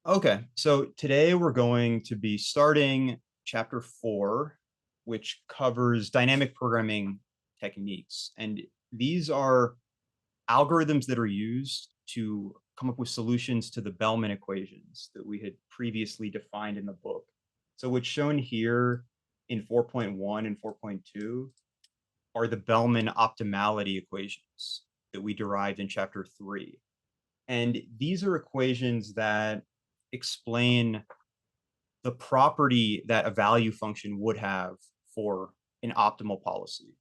Okay, so today we're going to be starting chapter 4, which covers dynamic programming techniques. And these are algorithms that are used to come up with solutions to the Bellman equations that we had previously defined in the book. So what's shown here in 4.1 and 4.2 are the Bellman optimality equations that we derived in chapter 3. And these are equations that explain the property that a value function would have for an optimal policy,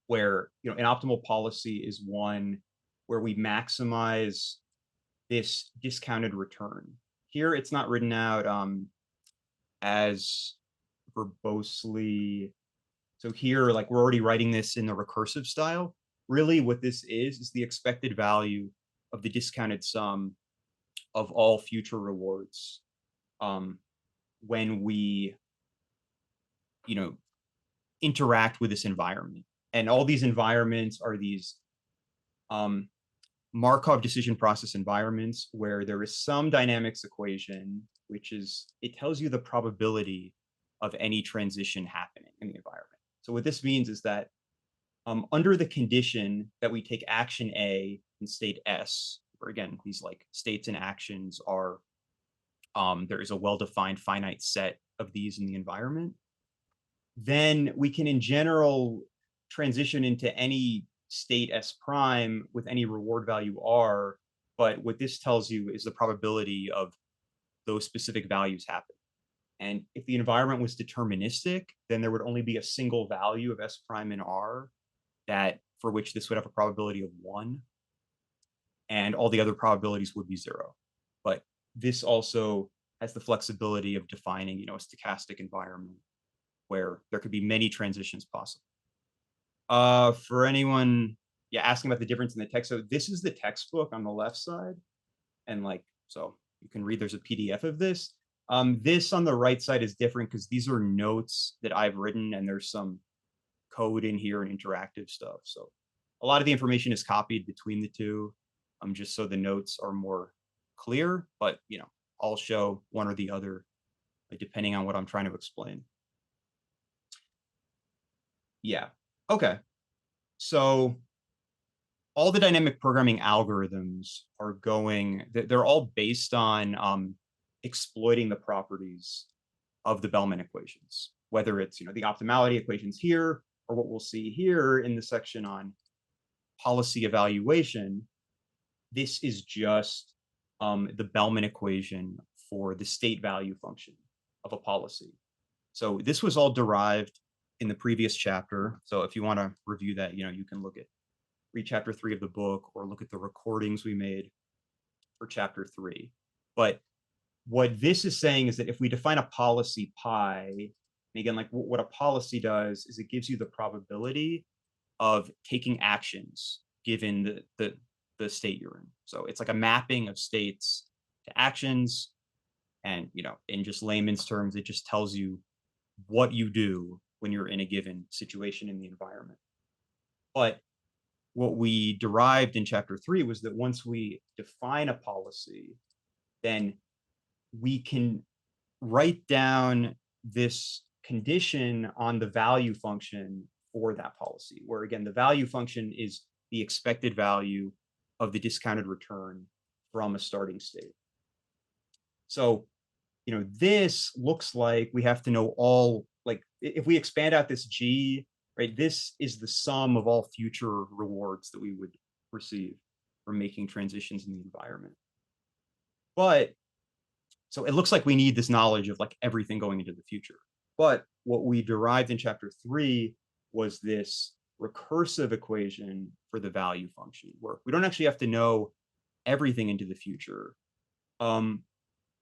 where an optimal policy is one where we maximize this discounted return. Here it's not written out as verbosely. So here, like, we're already writing this in the recursive style. Really what this is the expected value of the discounted sum of all future rewards um, when we you know interact with this environment. And all these environments are these um, Markov decision process environments where there is some dynamics equation, which is it tells you the probability of any transition happening in the environment. So what this means is that under the condition that we take action A in state S, where again these like states and actions are there is a well-defined finite set of these in the environment, then we can in general transition into any state S prime with any reward value R. But what this tells you is the probability of those specific values happen. And if the environment was deterministic, then there would only be a single value of S prime in R that for which this would have a probability of 1. And all the other probabilities would be 0. But this also has the flexibility of defining, a stochastic environment where there could be many transitions possible. For anyone, yeah, asking about the difference in the text. So this is the textbook on the left side, and so you can read. There's a PDF of this. This on the right side is different because these are notes that I've written, and there's some code in here and interactive stuff. So a lot of the information is copied between the two, just so the notes are more clear. But I'll show one or the other, depending on what I'm trying to explain. Yeah. Okay. So all the dynamic programming algorithms are they're all based on exploiting the properties of the Bellman equations, whether it's, the optimality equations here, or what we'll see here in the section on policy evaluation. This is just the Bellman equation for the state value function of a policy. So this was all derived in the previous chapter. So if you want to review that, you can read chapter 3 of the book or look at the recordings we made for chapter 3. But what this is saying is that if we define a policy pi, and again, like what a policy does is it gives you the probability of taking actions given the state you're in. So it's like a mapping of states to actions. And, in just layman's terms, it just tells you what you do when you're in a given situation in the environment. But what we derived in chapter 3 was that once we define a policy, then we can write down this condition on the value function for that policy, where again, the value function is the expected value of the discounted return from a starting state. So, this looks like we have to know all, like, if we expand out this G, right, this is the sum of all future rewards that we would receive from making transitions in the environment. But so it looks like we need this knowledge of like everything going into the future. But what we derived in chapter 3 was this recursive equation for the value function, where we don't actually have to know everything into the future.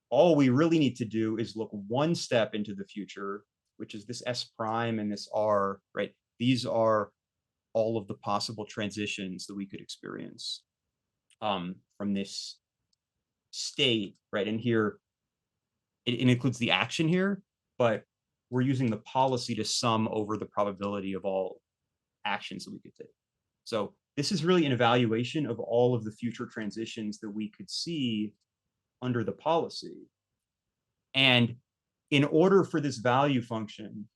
All we really need to do is look one step into the future, which is this S prime and this R, right? These are all of the possible transitions that we could experience from this state, right? And here, it includes the action here, but we're using the policy to sum over the probability of all actions that we could take. So this is really an evaluation of all of the future transitions that we could see under the policy. And in order for this value function,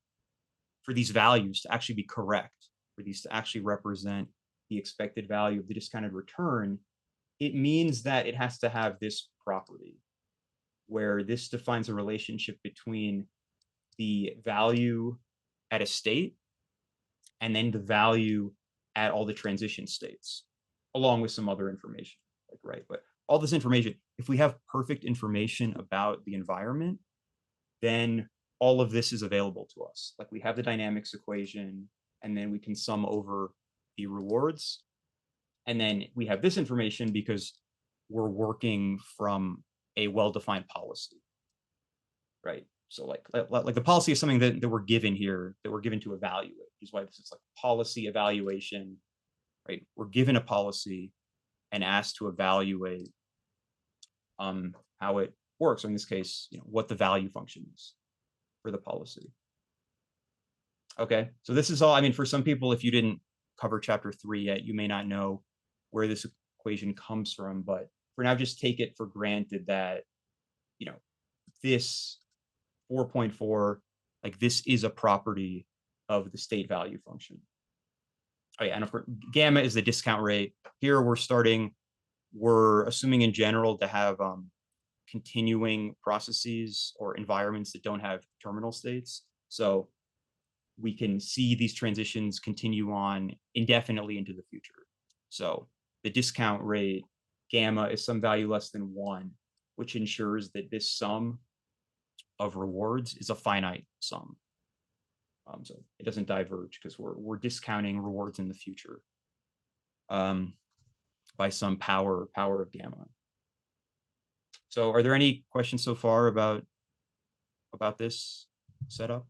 for these values to actually be correct, for these to actually represent the expected value of the discounted return, it means that it has to have this property where this defines a relationship between the value at a state and then the value at all the transition states, along with some other information, like, right? But all this information, if we have perfect information about the environment, then all of this is available to us. Like we have the dynamics equation, and then we can sum over the rewards. And then we have this information because we're working from a well-defined policy, right? So like the policy is something that we're given here, that we're given to evaluate, which is why this is like policy evaluation, right? We're given a policy and asked to evaluate how it works. So in this case, what the value function is for the policy. Okay, so this is all, I mean, for some people, if you didn't cover chapter 3 yet, you may not know where this equation comes from, but for now, just take it for granted that, this 4.4, like this is a property of the state value function. Oh yeah, and of course, gamma is the discount rate. Here we're assuming in general to have continuing processes or environments that don't have terminal states. So we can see these transitions continue on indefinitely into the future. So the discount rate, gamma, is some value less than 1, which ensures that this sum of rewards is a finite sum. So it doesn't diverge because we're discounting rewards in the future by some power of gamma. So are there any questions so far about this setup?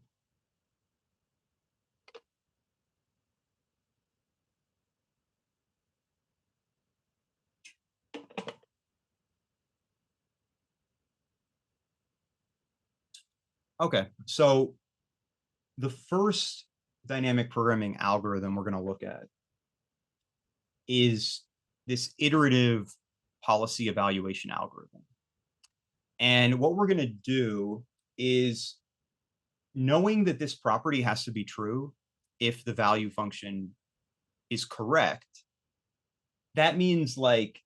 Okay, so the first dynamic programming algorithm we're going to look at is this iterative policy evaluation algorithm. And what we're going to do is, knowing that this property has to be true if the value function is correct, that means like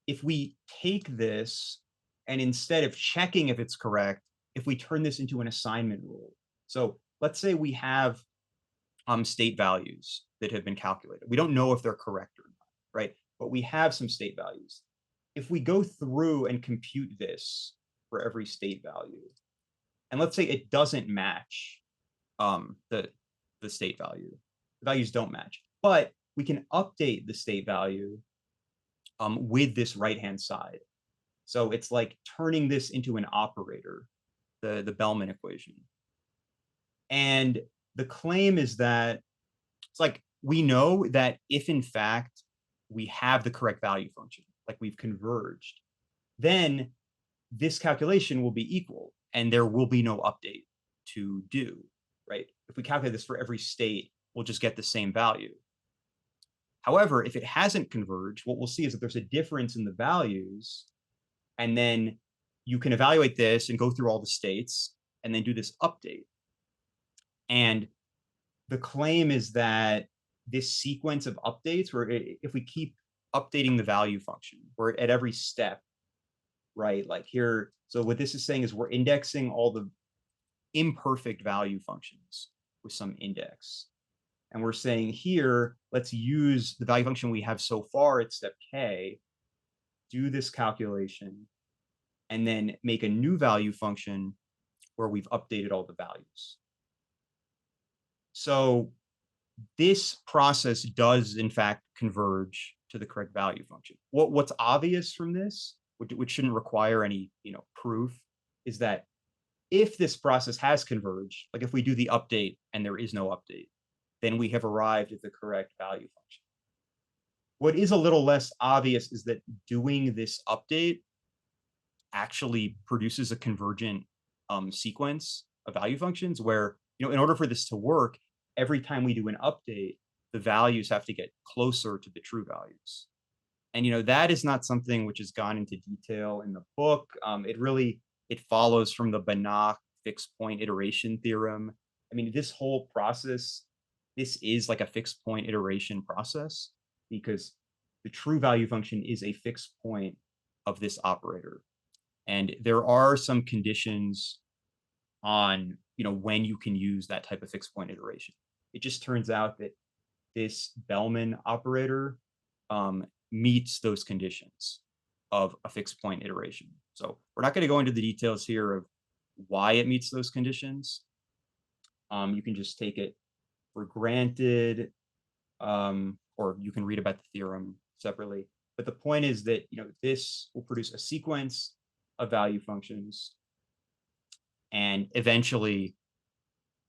if we take this and instead of checking if it's correct, if we turn this into an assignment rule. So let's say we have state values that have been calculated. We don't know if they're correct or not, right? But we have some state values. If we go through and compute this for every state value, and let's say it doesn't match the state value, the values don't match, but we can update the state value with this right-hand side. So it's like turning this into an operator, the Bellman equation. And the claim is that it's like we know that if in fact we have the correct value function, like we've converged, then this calculation will be equal and there will be no update to do, right? If we calculate this for every state, we'll just get the same value. However, if it hasn't converged, what we'll see is that there's a difference in the values, and then you can evaluate this and go through all the states and then do this update. And the claim is that this sequence of updates, where if we keep updating the value function, we're at every step, right? Like here, so what this is saying is we're indexing all the imperfect value functions with some index. And we're saying here, let's use the value function we have so far at step K, do this calculation, and then make a new value function where we've updated all the values. So this process does, in fact, converge to the correct value function. What's obvious from this, which shouldn't require any proof, is that if this process has converged, like if we do the update and there is no update, then we have arrived at the correct value function. What is a little less obvious is that doing this update actually produces a convergent sequence of value functions where, in order for this to work, every time we do an update, the values have to get closer to the true values. And, that is not something which has gone into detail in the book. It follows from the Banach fixed point iteration theorem. I mean, this whole process, this is like a fixed point iteration process because the true value function is a fixed point of this operator. And there are some conditions on, when you can use that type of fixed point iteration. It just turns out that this Bellman operator meets those conditions of a fixed point iteration. So we're not going to go into the details here of why it meets those conditions. You can just take it for granted, or you can read about the theorem separately. But the point is that this will produce a sequence of value functions, and eventually,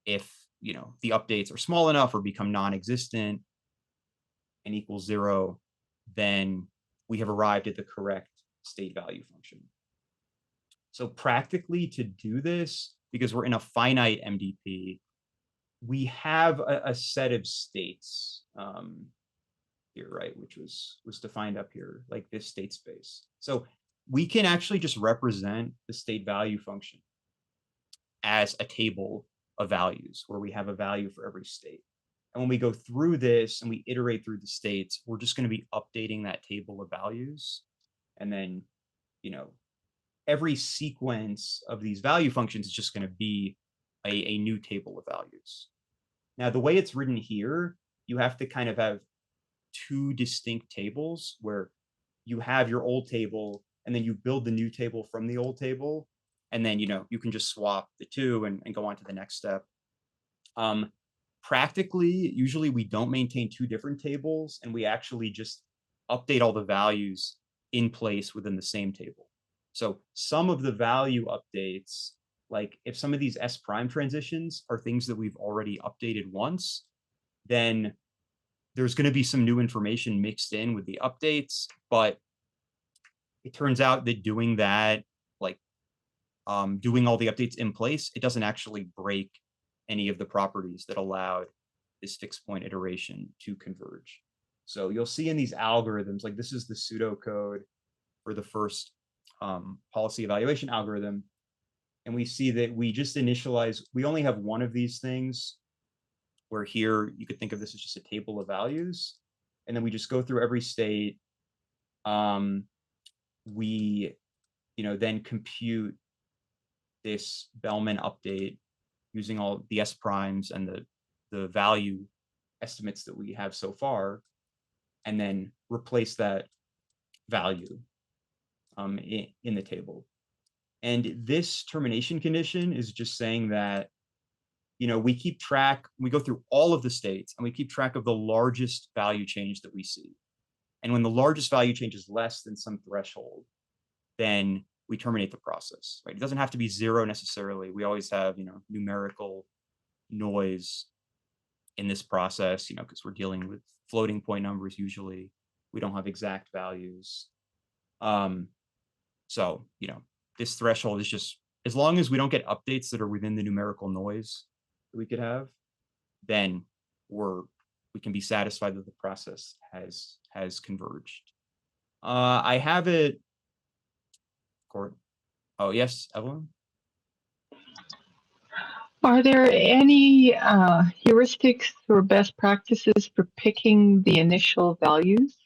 if the updates are small enough or become non-existent and equals 0, then we have arrived at the correct state value function. So practically, to do this, because we're in a finite MDP, we have a set of states here, right, which was defined up here, like this state space. So we can actually just represent the state value function as a table of values where we have a value for every state. And when we go through this and we iterate through the states, we're just going to be updating that table of values. And then, every sequence of these value functions is just going to be a new table of values. Now, the way it's written here, you have to kind of have two distinct tables where you have your old table and then you build the new table from the old table. And then, you can just swap the two and go on to the next step. Practically, usually we don't maintain two different tables, and we actually just update all the values in place within the same table. So some of the value updates, like if some of these S prime transitions are things that we've already updated once, then there's going to be some new information mixed in with the updates. But it turns out that doing that, like doing all the updates in place, it doesn't actually break any of the properties that allowed this fixed point iteration to converge. So you'll see in these algorithms, like this is the pseudocode for the first policy evaluation algorithm. And we see that we just initialize, we only have one of these things, where here you could think of this as just a table of values. And then we just go through every state. We, then compute this Bellman update using all the S primes and the value estimates that we have so far, and then replace that value in the table. And this termination condition is just saying that, we keep track, we go through all of the states and we keep track of the largest value change that we see. And when the largest value change is less than some threshold, then we terminate the process, right? It doesn't have to be 0 necessarily. We always have, numerical noise in this process, because we're dealing with floating point numbers usually. We don't have exact values. So, this threshold is just, as long as we don't get updates that are within the numerical noise that we could have, then we can be satisfied that the process has converged. I have it. Oh, yes, Evelyn? Are there any heuristics or best practices for picking the initial values?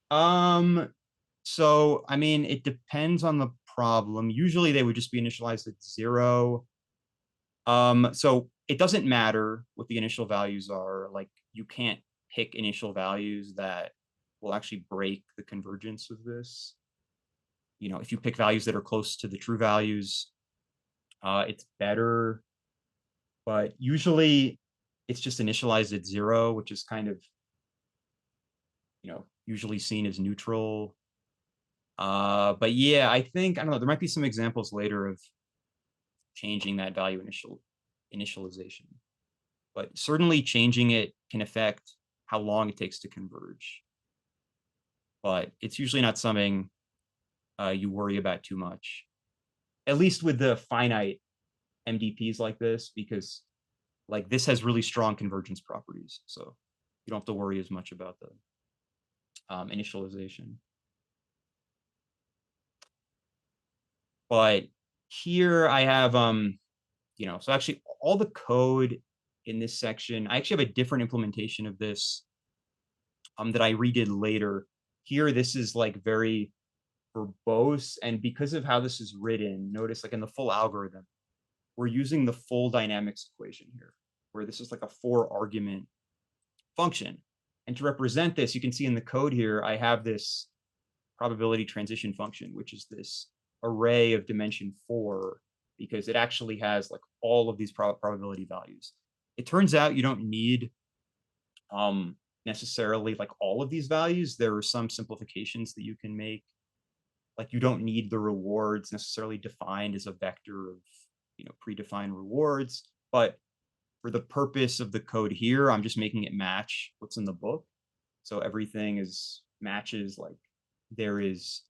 So, I mean, it depends on the problem. Usually they would just be initialized at 0. So it doesn't matter what the initial values are. Like, you can't pick initial values that will actually break the convergence of this. If you pick values that are close to the true values, it's better. But usually it's just initialized at 0, which is kind of, usually seen as neutral. But yeah, I don't know, there might be some examples later of changing that value initialization. But certainly changing it can affect how long it takes to converge. But it's usually not something you worry about too much, at least with the finite MDPs like this, because like this has really strong convergence properties. So you don't have to worry as much about initialization. But here I have, so actually all the code in this section, I actually have a different implementation of this that I redid later. Here, this is like very verbose. And because of how this is written, notice like in the full algorithm, we're using the full dynamics equation here, where this is like a 4-argument function. And to represent this, you can see in the code here, I have this probability transition function, which is this array of dimension 4, because it actually has like all of these probability values. It turns out you don't need necessarily like all of these values. There are some simplifications that you can make. Like you don't need the rewards necessarily defined as a vector of, predefined rewards. But for the purpose of the code here, I'm just making it match what's in the book. So everything is matches, like there is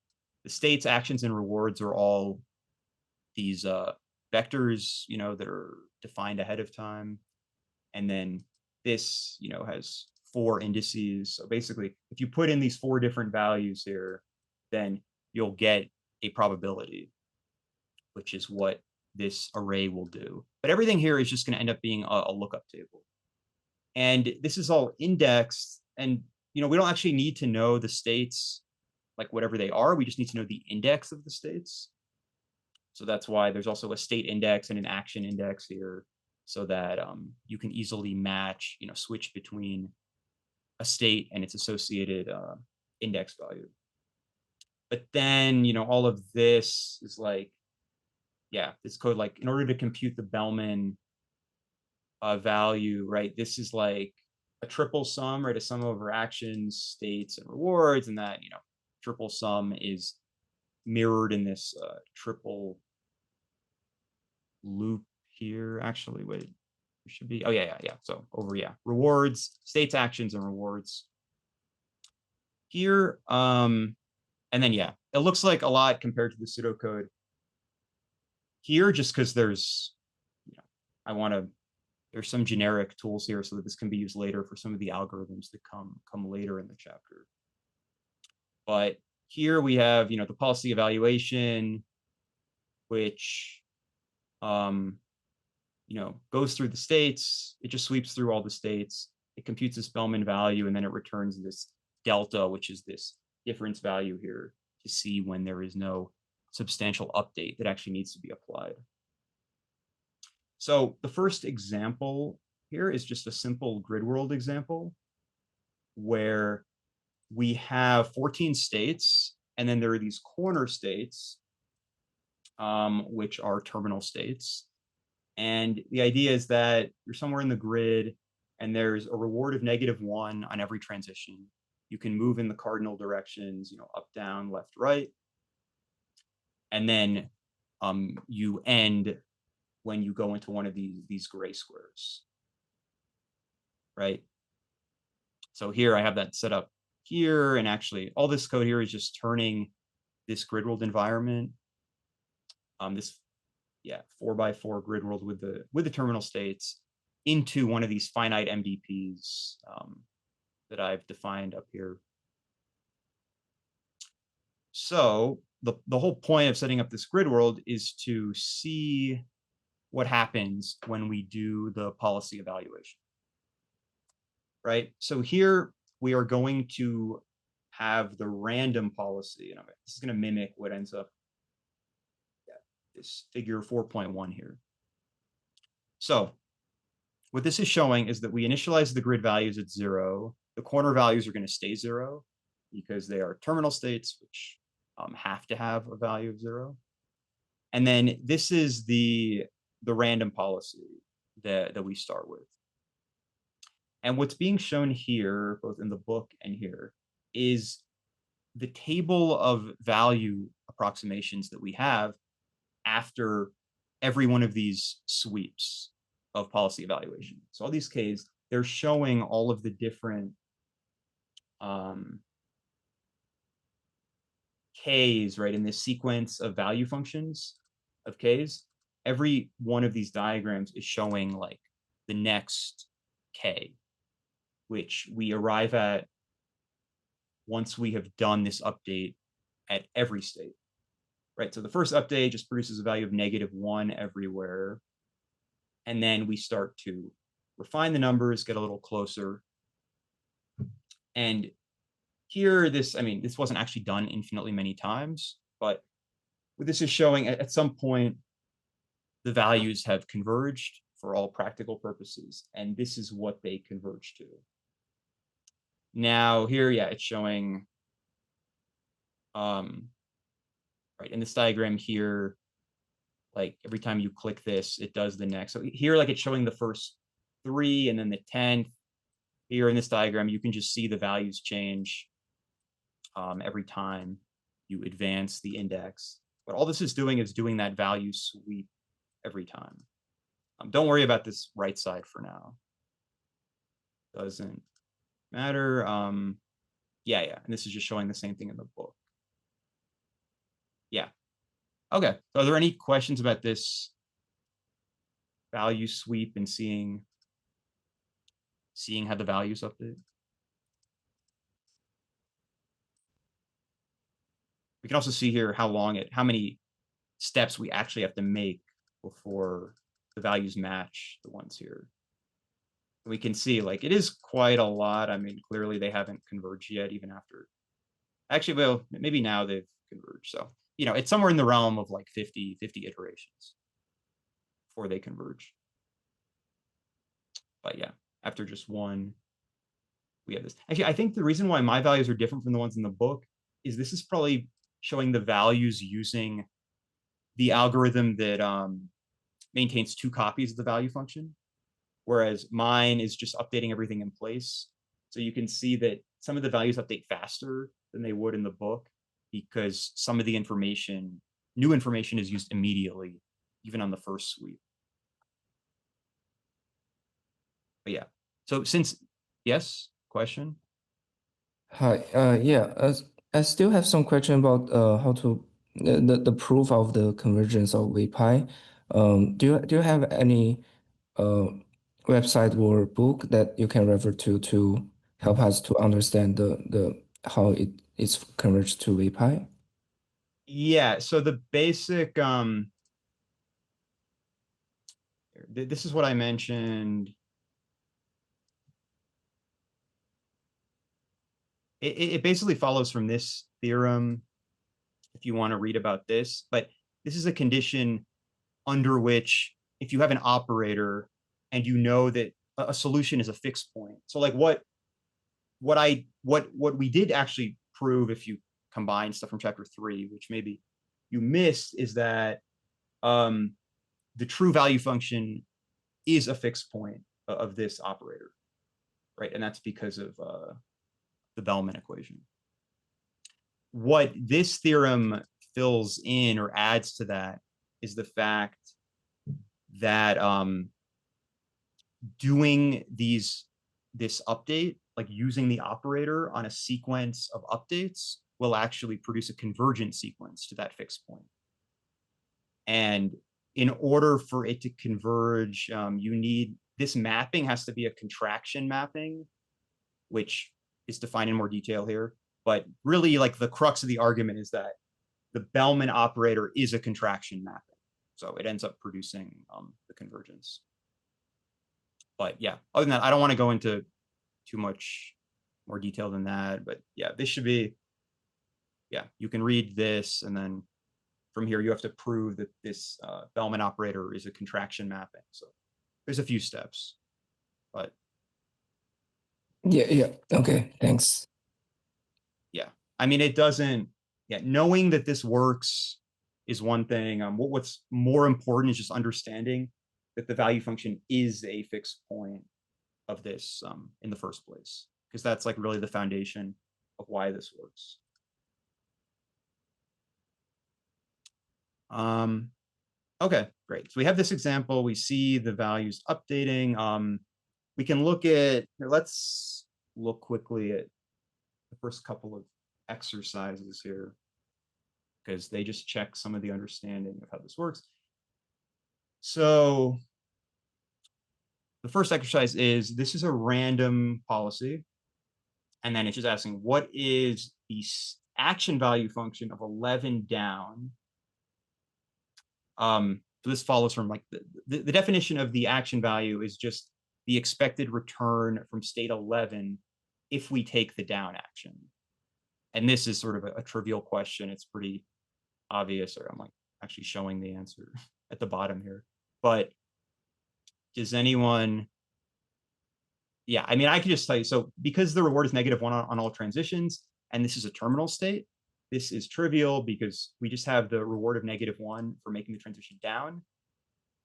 the states, actions, and rewards are all these vectors, that are defined ahead of time. And then this, has 4 indices. So basically, if you put in these 4 different values here, then you'll get a probability, which is what this array will do. But everything here is just going to end up being a lookup table. And this is all indexed. And, we don't actually need to know the states, like whatever they are. We just need to know the index of the states. So that's why there's also a state index and an action index here, so that you can easily match, switch between a state and its associated index value. But then, all of this is like, this code, like in order to compute the Bellman value, right? This is like a triple sum, right? A sum over actions, states, and rewards. And that, triple sum is mirrored in this triple loop here. Actually, wait, it should be, yeah. So over, rewards, states, actions, and rewards here. And then, it looks like a lot compared to the pseudocode here, just because there's, there's some generic tools here so that this can be used later for some of the algorithms that come later in the chapter. But here we have, the policy evaluation, which, goes through the states. It just sweeps through all the states. It computes this Bellman value, and then it returns this delta, which is this difference value here, to see when there is no substantial update that actually needs to be applied. So the first example here is just a simple grid world example where we have 14 states, and then there are these corner states, which are terminal states. And the idea is that you're somewhere in the grid and there's a reward of -1 on every transition. You can move in the cardinal directions, up, down, left, right. And then you end when you go into one of these gray squares, right? So here I have that set up here, and actually all this code here is just turning this grid world environment, this 4x4 grid world with the terminal states, into one of these finite MDPs that I've defined up here. So the whole point of setting up this grid world is to see what happens when we do the policy evaluation, right? So here we are going to have the random policy, and this is going to mimic what ends up this figure 4.1 here. So what this is showing is that we initialize the grid values at 0. The corner values are going to stay 0 because they are terminal states, which have to have a value of 0. And then this is the random policy that we start with. And what's being shown here, both in the book and here, is the table of value approximations that we have after every one of these sweeps of policy evaluation. So all these Ks, they're showing all of the different Ks, right, in this sequence of value functions of Ks. Every one of these diagrams is showing like the next K, which we arrive at once we have done this update at every state, right? So the first update just produces a value of -1 everywhere. And then we start to refine the numbers, get a little closer. And here, this wasn't actually done infinitely many times, but what this is showing at some point, the values have converged for all practical purposes. And this is what they converge to. Now here, yeah, it's showing, right, in this diagram here, like every time you click this, it does the next. So here, like it's showing the first 3 and then the 10th. Here in this diagram, you can just see the values change every time you advance the index. But all this is doing that value sweep every time. Don't worry about this right side for now. Doesn't matter. Yeah. And this is just showing the same thing in the book. Yeah. Okay. So are there any questions about this value sweep and seeing how the values update? We can also see here how many steps we actually have to make before the values match the ones here. We can see like it is quite a lot. I mean, clearly they haven't converged yet, even after. Actually, well, maybe now they've converged. So, it's somewhere in the realm of like 50 iterations before they converge. But yeah, after just one, we have this. Actually, I think the reason why my values are different from the ones in the book is this is probably showing the values using the algorithm that maintains 2 copies of the value function, whereas mine is just updating everything in place. So you can see that some of the values update faster than they would in the book because some of the new information is used immediately, even on the first sweep. But yeah, so yes, question? Hi. Yeah. I still have some question about how to the proof of the convergence of VPy. Do you have any website or book that you can refer to help us to understand the how it is converged to VPy? Yeah, so the basic this is what I mentioned. It basically follows from this theorem if you want to read about this, but this is a condition under which if you have an operator and you know that a solution is a fixed point. So like what we did actually prove, if you combine stuff from chapter 3, which maybe you missed, is that the true value function is a fixed point of this operator, right? And that's because of the Bellman equation. What this theorem fills in or adds to that is the fact that doing this update, like using the operator on a sequence of updates, will actually produce a convergent sequence to that fixed point. And in order for it to converge, you need this mapping has to be a contraction mapping, which is defined in more detail here. But really, like the crux of the argument is that the Bellman operator is a contraction mapping. So it ends up producing the convergence. But yeah, other than that, I don't want to go into too much more detail than that. But yeah, this should be, yeah, you can read this. And then from here, you have to prove that this Bellman operator is a contraction mapping. So there's a few steps, but. Yeah. Okay, thanks. Yeah, I mean, it doesn't, yeah, knowing that this works is one thing. What's more important is just understanding that the value function is a fixed point of this in the first place, because that's like really the foundation of why this works. Okay, great. So we have this example. We see the values updating. We can look at, let's look quickly at the first couple of exercises here, because they just check some of the understanding of how this works. So the first exercise is, this is a random policy. And then it's just asking, what is the action value function of 11 down? So this follows from like the definition of the action value is just the expected return from state 11 if we take the down action. And this is sort of a trivial question. It's pretty obvious, or I'm like actually showing the answer at the bottom here. But does anyone? Yeah, I mean, I could just tell you. So because the reward is -1 on all transitions, and this is a terminal state, this is trivial because we just have the reward of -1 for making the transition down.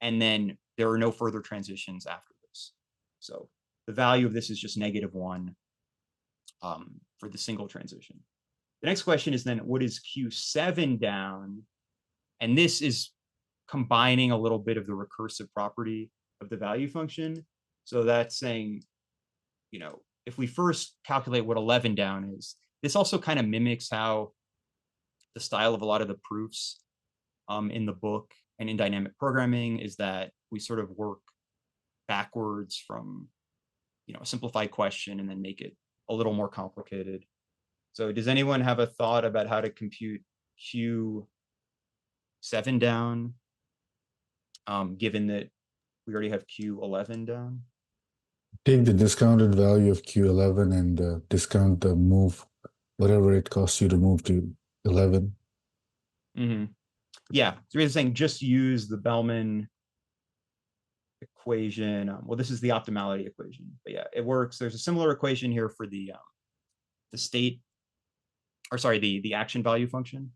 And then there are no further transitions after this. So the value of this is just -1 for the single transition. The next question is then, what is Q7 down? And this is combining a little bit of the recursive property of the value function. So that's saying, you know, if we first calculate what 11 down is, this also kind of mimics how the style of a lot of the proofs in the book and in dynamic programming is that we sort of work backwards from, you know, a simplified question and then make it a little more complicated. So does anyone have a thought about how to compute Q7 down, given that we already have Q11 down? Take the discounted value of Q11 and discount the move, whatever it costs you to move to 11. Mm-hmm. Yeah, so we're saying just use the Bellman equation. Well, this is the optimality equation, but yeah, it works. There's a similar equation here for the state, or sorry, the action value function.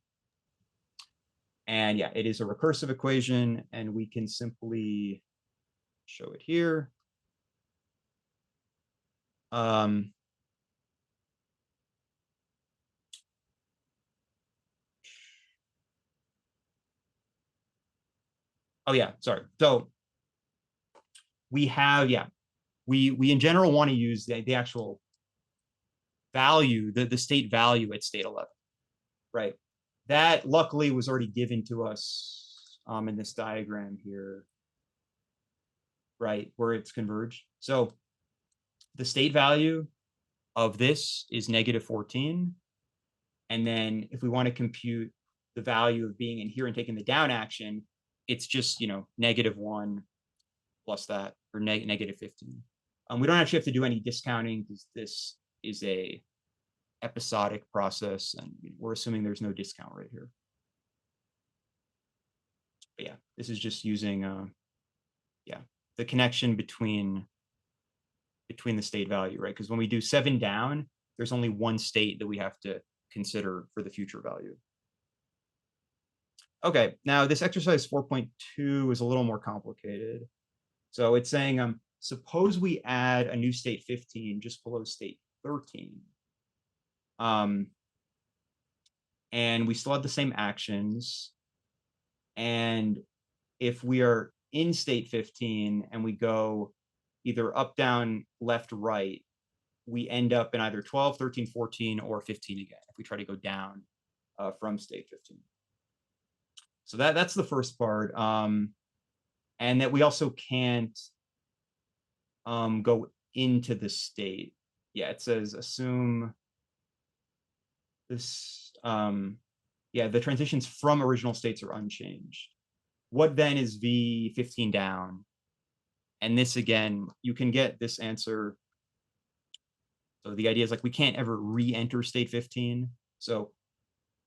And yeah, it is a recursive equation, and we can simply show it here. Oh yeah, sorry. So we have, yeah, we in general want to use the actual value, the state value at state 11, right? That luckily was already given to us in this diagram here, right, where it's converged. So the state value of this is -14. And then if we want to compute the value of being in here and taking the down action, it's just, you know, -1 plus that, or -15. We don't actually have to do any discounting because this is a episodic process, and we're assuming there's no discount right here. But yeah, this is just using yeah, the connection between the state value, right? Because when we do 7 down, there's only one state that we have to consider for the future value. Okay, now this exercise 4.2 is a little more complicated. So it's saying, suppose we add a new state 15 just below state 13. And we still have the same actions. And if we are in state 15 and we go either up, down, left, right, we end up in either 12, 13, 14, or 15 again, if we try to go down from state 15. So that's the first part. And that we also can't go into the state. Yeah, it says assume this, yeah, the transitions from original states are unchanged. What then is V15 down? And this, again, you can get this answer. So the idea is like we can't ever re-enter state 15. So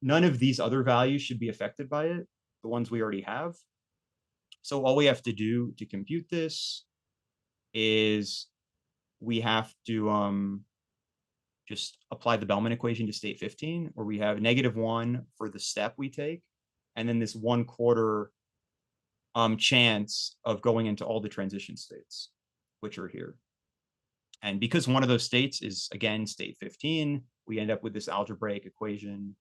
none of these other values should be affected by it, the ones we already have. So all we have to do to compute this is we have to just apply the Bellman equation to state 15, where we have -1 for the step we take, and then this 1/4 chance of going into all the transition states, which are here. And because one of those states is, again, state 15, we end up with this algebraic equation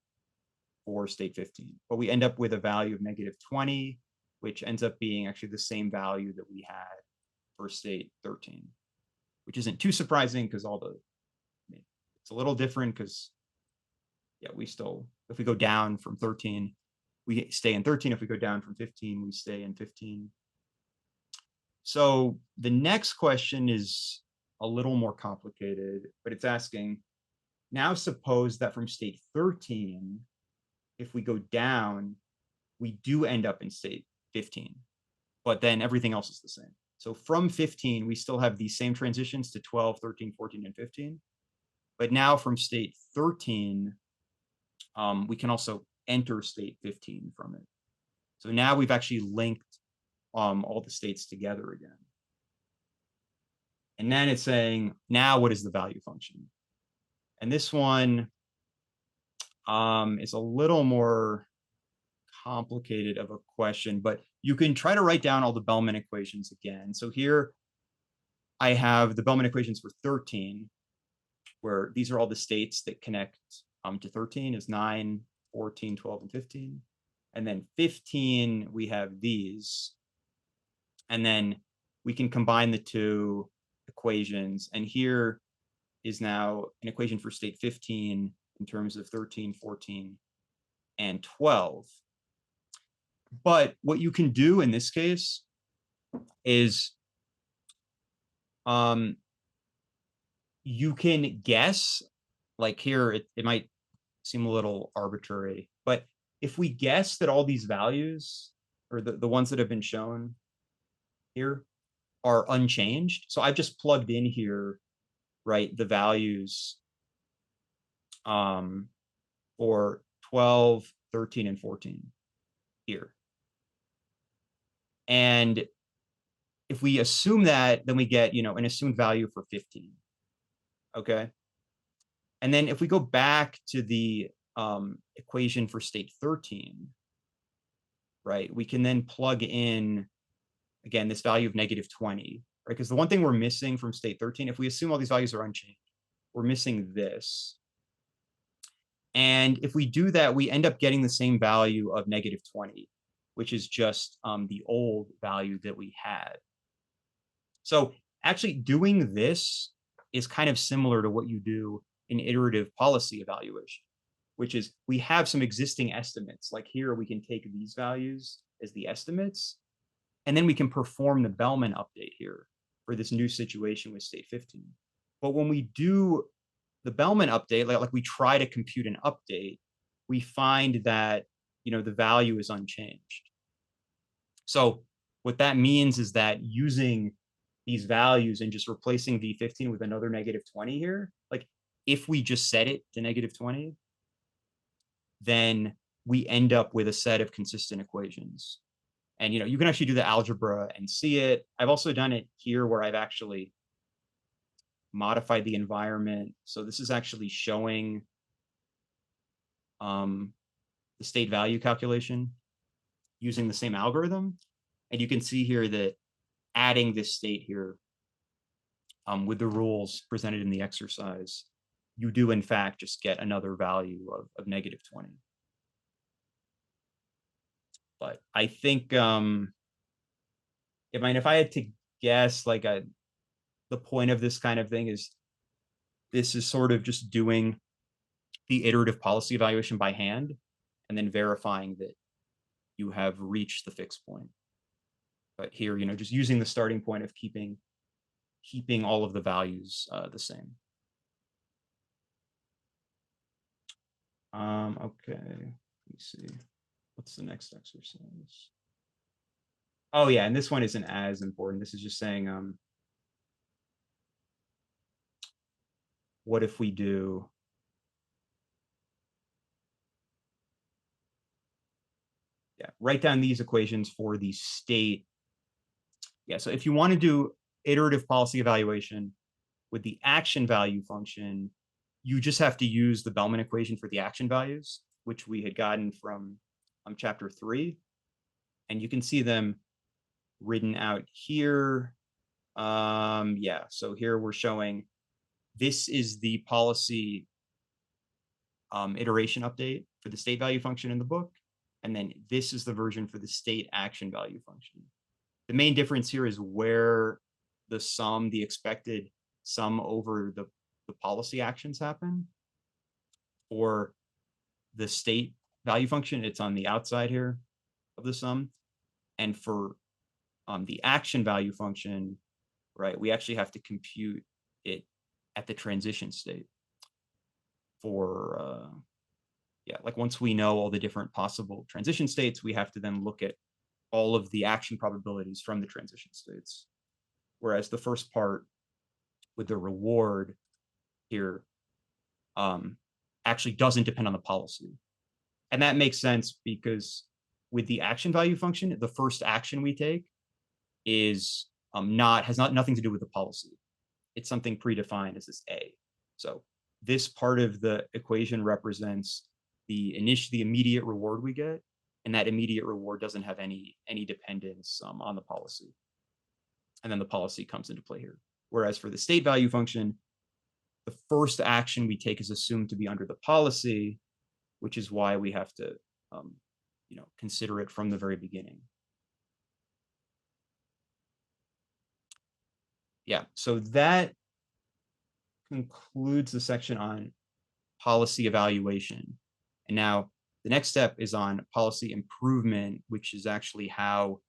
for state 15. But we end up with a value of -20, which ends up being actually the same value that we had for state 13, which isn't too surprising because it's a little different because, yeah, we still, if we go down from 13, we stay in 13. If we go down from 15, we stay in 15. So the next question is a little more complicated, but it's asking, Now suppose that from state 13, if we go down, we do end up in state 15, but then everything else is the same. So from 15, we still have these same transitions to 12, 13, 14, and 15. But now from state 13, we can also enter state 15 from it. So now we've actually linked all the states together again. And then it's saying, now what is the value function? And this one is a little more complicated of a question, but you can try to write down all the Bellman equations again. So here I have the Bellman equations for 13, where these are all the states that connect to 13 is 9, 14, 12, and 15. And then 15, we have these. And then we can combine the two equations. And here is now an equation for state 15 in terms of 13, 14, and 12. But what you can do in this case is you can guess, like here, it might seem a little arbitrary, but if we guess that all these values, or the ones that have been shown here, are unchanged, so I've just plugged in here, right, the values for 12, 13, and 14 here. And if we assume that, then we get, an assumed value for 15. Okay. And then if we go back to the equation for state 13, right, we can then plug in, again, this value of -20, right? Because the one thing we're missing from state 13, if we assume all these values are unchanged, we're missing this. And if we do that, we end up getting the same value of -20, which is just the old value that we had. So actually doing this is kind of similar to what you do in iterative policy evaluation, which is we have some existing estimates. Like here, we can take these values as the estimates, and then we can perform the Bellman update here for this new situation with state 15. But when we do the Bellman update, like we try to compute an update, we find that, the value is unchanged. So what that means is that using these values and just replacing V15 with another -20 here, like if we just set it to -20, then we end up with a set of consistent equations. And, you can actually do the algebra and see it. I've also done it here where I've actually modified the environment. So this is actually showing the state value calculation using the same algorithm. And you can see here that adding this state here with the rules presented in the exercise, you do in fact just get another value of -20. But I think, if I had to guess, like the point of this kind of thing is this is sort of just doing the iterative policy evaluation by hand and then verifying that you have reached the fixed point. But here, just using the starting point of keeping all of the values the same. Okay, let me see. What's the next exercise? Oh yeah, and this one isn't as important. This is just saying, what if we do write down these equations for the state. So if you want to do iterative policy evaluation with the action value function, you just have to use the Bellman equation for the action values, which we had gotten from chapter 3. And you can see them written out here. So here we're showing this is the policy iteration update for the state value function in the book. And then this is the version for the state action value function. The main difference here is where the expected sum over the policy actions happen. For the state value function, it's on the outside here of the sum. And for the action value function, right, we actually have to compute it at the transition state. for like once we know all the different possible transition states, we have to then look at all of the action probabilities from the transition states. Whereas the first part with the reward here actually doesn't depend on the policy. And that makes sense because with the action value function, the first action we take is nothing to do with the policy. It's something predefined as this A. So this part of the equation represents the immediate reward we get, and that immediate reward doesn't have any dependence on the policy. And then the policy comes into play here. Whereas for the state value function, the first action we take is assumed to be under the policy, which is why we have to consider it from the very beginning. Yeah, so that concludes the section on policy evaluation. And now the next step is on policy improvement, which is actually how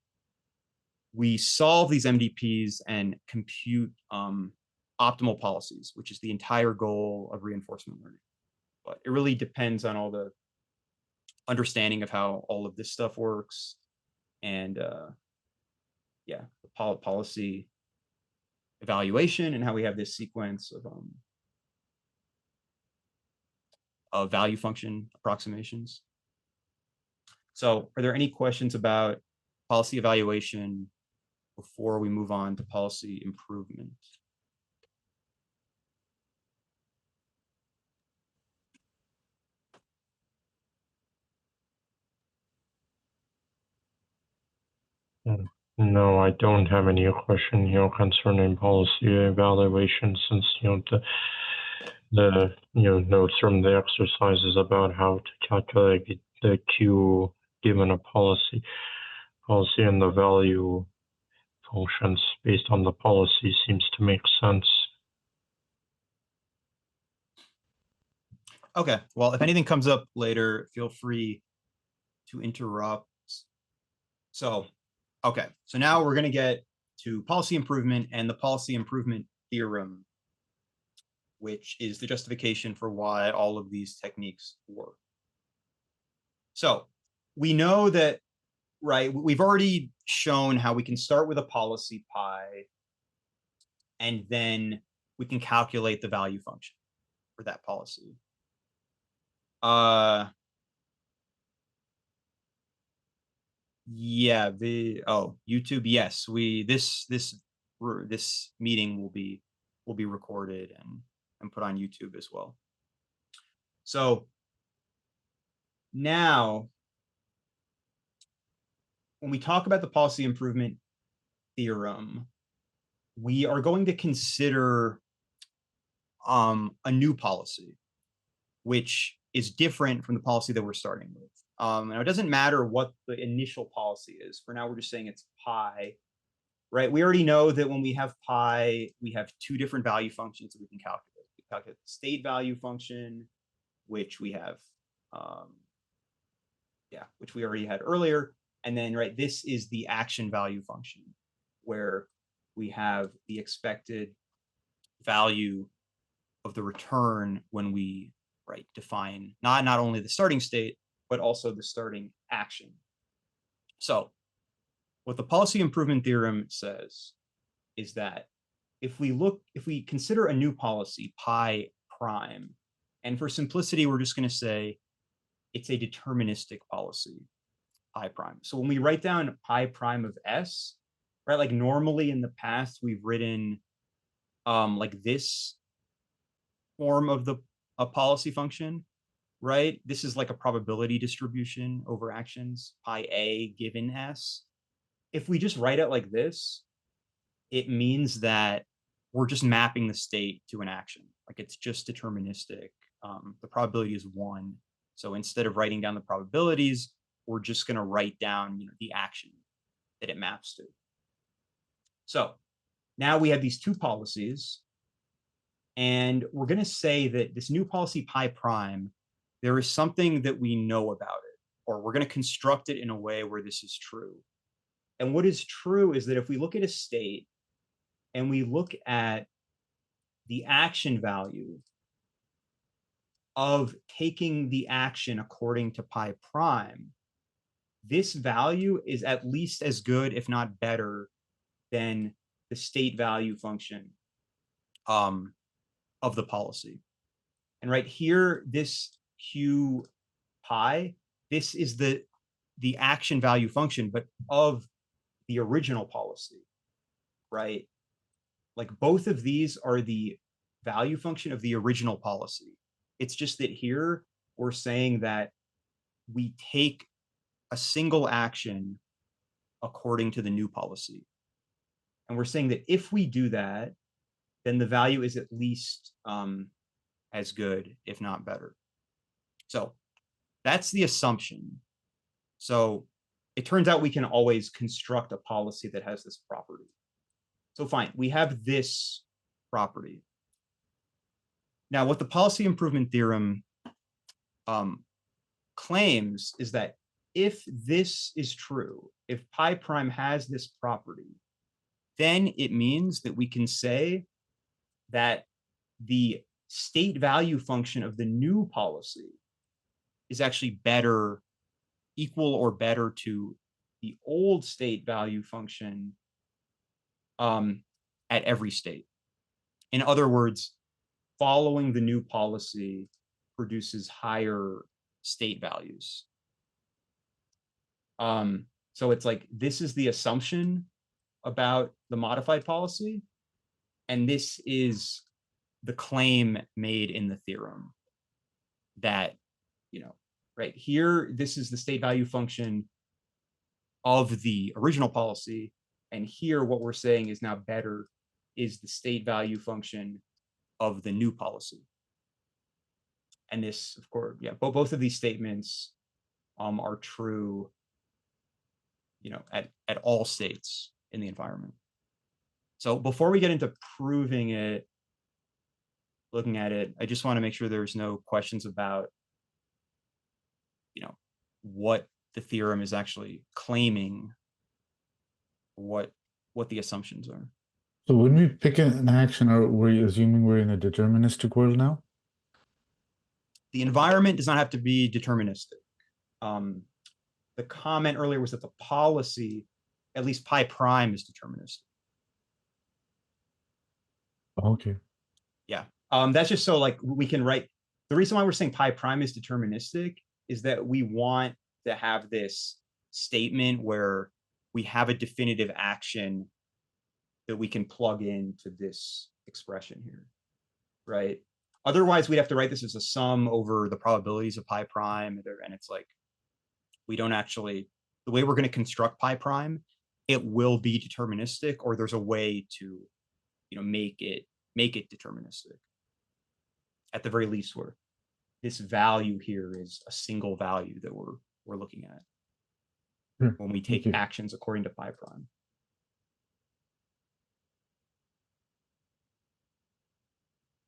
we solve these MDPs and compute optimal policies, which is the entire goal of reinforcement learning. But it really depends on all the understanding of how all of this stuff works, and the policy evaluation, and how we have this sequence of value function approximations. So are there any questions about policy evaluation before we move on to policy improvement? No, I don't have any question, concerning policy evaluation, since, the notes from the exercises about how to calculate the Q given a policy and the value functions based on the policy seems to make sense. Okay, well, if anything comes up later, feel free to interrupt. So, okay, so now we're going to get to policy improvement and the policy improvement theorem, which is the justification for why all of these techniques work. So we know that, right, we've already shown how we can start with a policy pi, and then we can calculate the value function for that policy. Yeah, YouTube, yes, this meeting will be recorded and put on YouTube as well. So now when we talk about the policy improvement theorem, we are going to consider a new policy, which is different from the policy that we're starting with. Now, it doesn't matter what the initial policy is. For now, we're just saying it's pi, right? We already know that when we have pi, we have two different value functions that we can calculate. We calculate the state value function, which we have, which we already had earlier. And then, right, this is the action value function, where we have the expected value of the return when we, right, define not only the starting state, but also the starting action. So what the policy improvement theorem says is that if we consider a new policy, pi prime, and for simplicity, we're just going to say it's a deterministic policy, pi prime. So when we write down pi prime of S, right, like normally in the past, we've written like this form of a policy function, right? This is like a probability distribution over actions, pi A given S. If we just write it like this, it means that we're just mapping the state to an action. Like it's just deterministic. The probability is 1. So instead of writing down the probabilities, we're just going to write down the action that it maps to. So now we have these two policies, and we're going to say that this new policy pi prime, there is something that we know about it, or we're going to construct it in a way where this is true. And what is true is that if we look at a state and we look at the action value of taking the action according to pi prime, this value is at least as good, if not better, than the state value function of the policy. And right here, this q pi, this is the action value function, but of the original policy, right? Like both of these are the value function of the original policy. It's just that here we're saying that we take a single action according to the new policy. And we're saying that if we do that, then the value is at least as good, if not better. So that's the assumption. So it turns out we can always construct a policy that has this property. So fine, we have this property. Now, what the policy improvement theorem claims is that if this is true, if pi prime has this property, then it means that we can say that the state value function of the new policy is actually better, equal or better to the old state value function at every state. In other words, following the new policy produces higher state values. So it's like, this is the assumption about the modified policy, and this is the claim made in the theorem that, you know, right here, this is the state value function of the original policy, and here what we're saying is now better is the state value function of the new policy. And this, of course, yeah, both of these statements are true, you know, at all states in the environment. So before we get into proving it, looking at it, I just want to make sure there's no questions about, you know, what the theorem is actually claiming, what the assumptions are. So when we pick an action, are we assuming we're in a deterministic world now? The environment does not have to be deterministic. The comment earlier was that the policy, at least pi prime, is deterministic. Okay. Yeah. That's just so like we can write. The reason why we're saying pi prime is deterministic is that we want to have this statement where we have a definitive action that we can plug into this expression here, right? Otherwise, we'd have to write this as a sum over the probabilities of pi prime, and it's like, we don't actually, the way we're going to construct pi prime, it will be deterministic, or there's a way to, you know, make it deterministic. At the very least, where this value here is a single value that we're looking at when we take actions according to pi prime.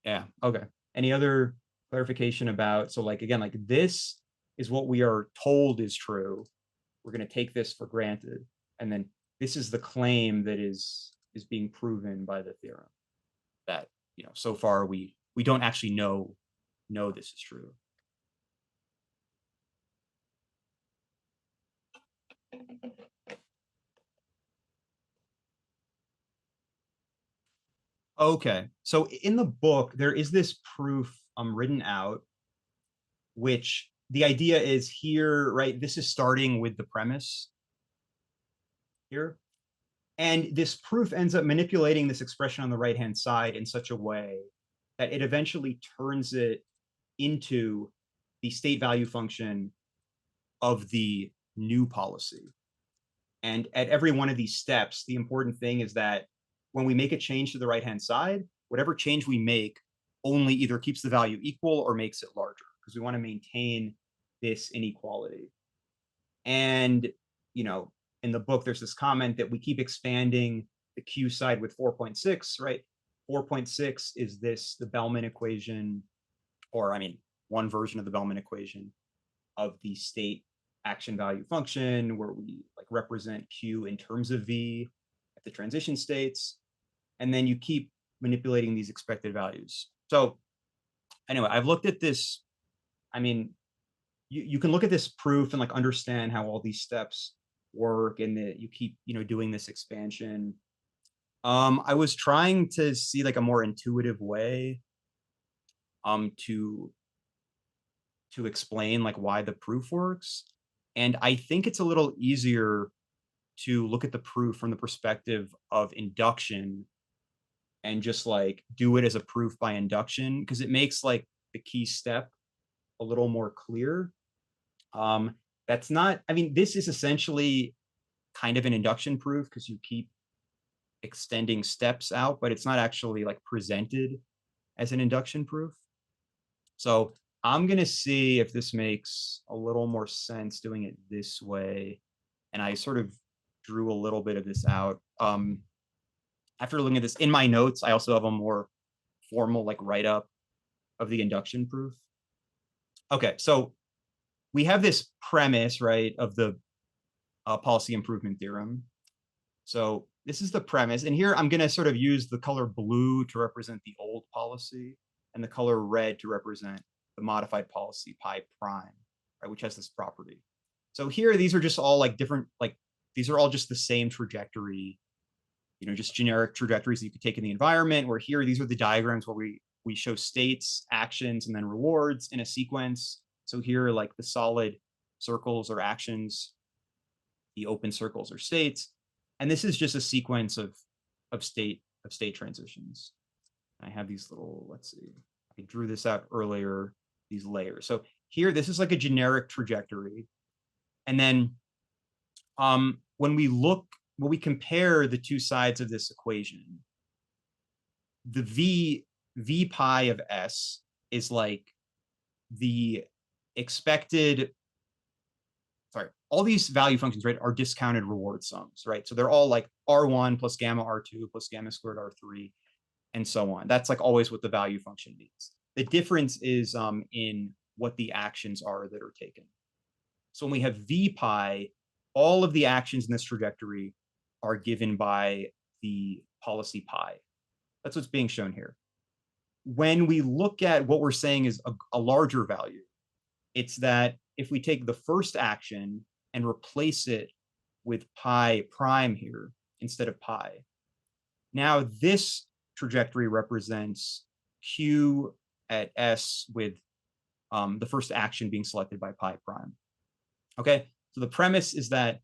Yeah, okay. Any other clarification about, so like, again, like this is what we are told is true. We're going to take this for granted. And then this is the claim that is being proven by the theorem, that, you know, so far we don't actually know this is true. Okay, so in the book, there is this proof written out, which the idea is here, right? This is starting with the premise here. And this proof ends up manipulating this expression on the right-hand side in such a way that it eventually turns it into the state value function of the new policy. And at every one of these steps, the important thing is that when we make a change to the right-hand side, whatever change we make only either keeps the value equal or makes it larger, because we want to maintain this inequality. And, you know, in the book, there's this comment that we keep expanding the Q side with 4.6, right? 4.6 is the Bellman equation, or I mean, one version of the Bellman equation of the state action value function, where we like represent Q in terms of V at the transition states. And then you keep manipulating these expected values. So anyway, I've looked at this I mean, you can look at this proof and like understand how all these steps work and that you keep, doing this expansion. I was trying to see like a more intuitive way to explain like why the proof works. And I think it's a little easier to look at the proof from the perspective of induction and just like do it as a proof by induction, because it makes like the key step a little more clear. That's not, I mean, this is essentially kind of an induction proof because you keep extending steps out, but it's not actually like presented as an induction proof. So I'm going to see if this makes a little more sense doing it this way. And I sort of drew a little bit of this out. After looking at this in my notes, I also have a more formal like write-up of the induction proof. Okay, so we have this premise, right, of the policy improvement theorem. So this is the premise. And here I'm going to sort of use the color blue to represent the old policy and the color red to represent the modified policy pi prime, right, which has this property. So here, these are just all like different, like these are all just the same trajectory, just generic trajectories that you could take in the environment, where here, these are the diagrams where we show states, actions, and then rewards in a sequence. So here, like the solid circles are actions, the open circles are states. And this is just a sequence of state transitions. I have these little, let's see, I drew this out earlier, these layers. So here, this is like a generic trajectory. And then when we compare the two sides of this equation, the v pi of s is like the expected, all these value functions, right, are discounted reward sums, right? So they're all like R1 plus gamma R2 plus gamma squared R3 and so on. That's like always what the value function means. The difference is in what the actions are that are taken. So when we have v pi, all of the actions in this trajectory are given by the policy pi. That's what's being shown here. When we look at what we're saying is a larger value, it's that if we take the first action and replace it with pi prime here instead of pi, now this trajectory represents q at s with the first action being selected by pi prime. Okay, so the premise is that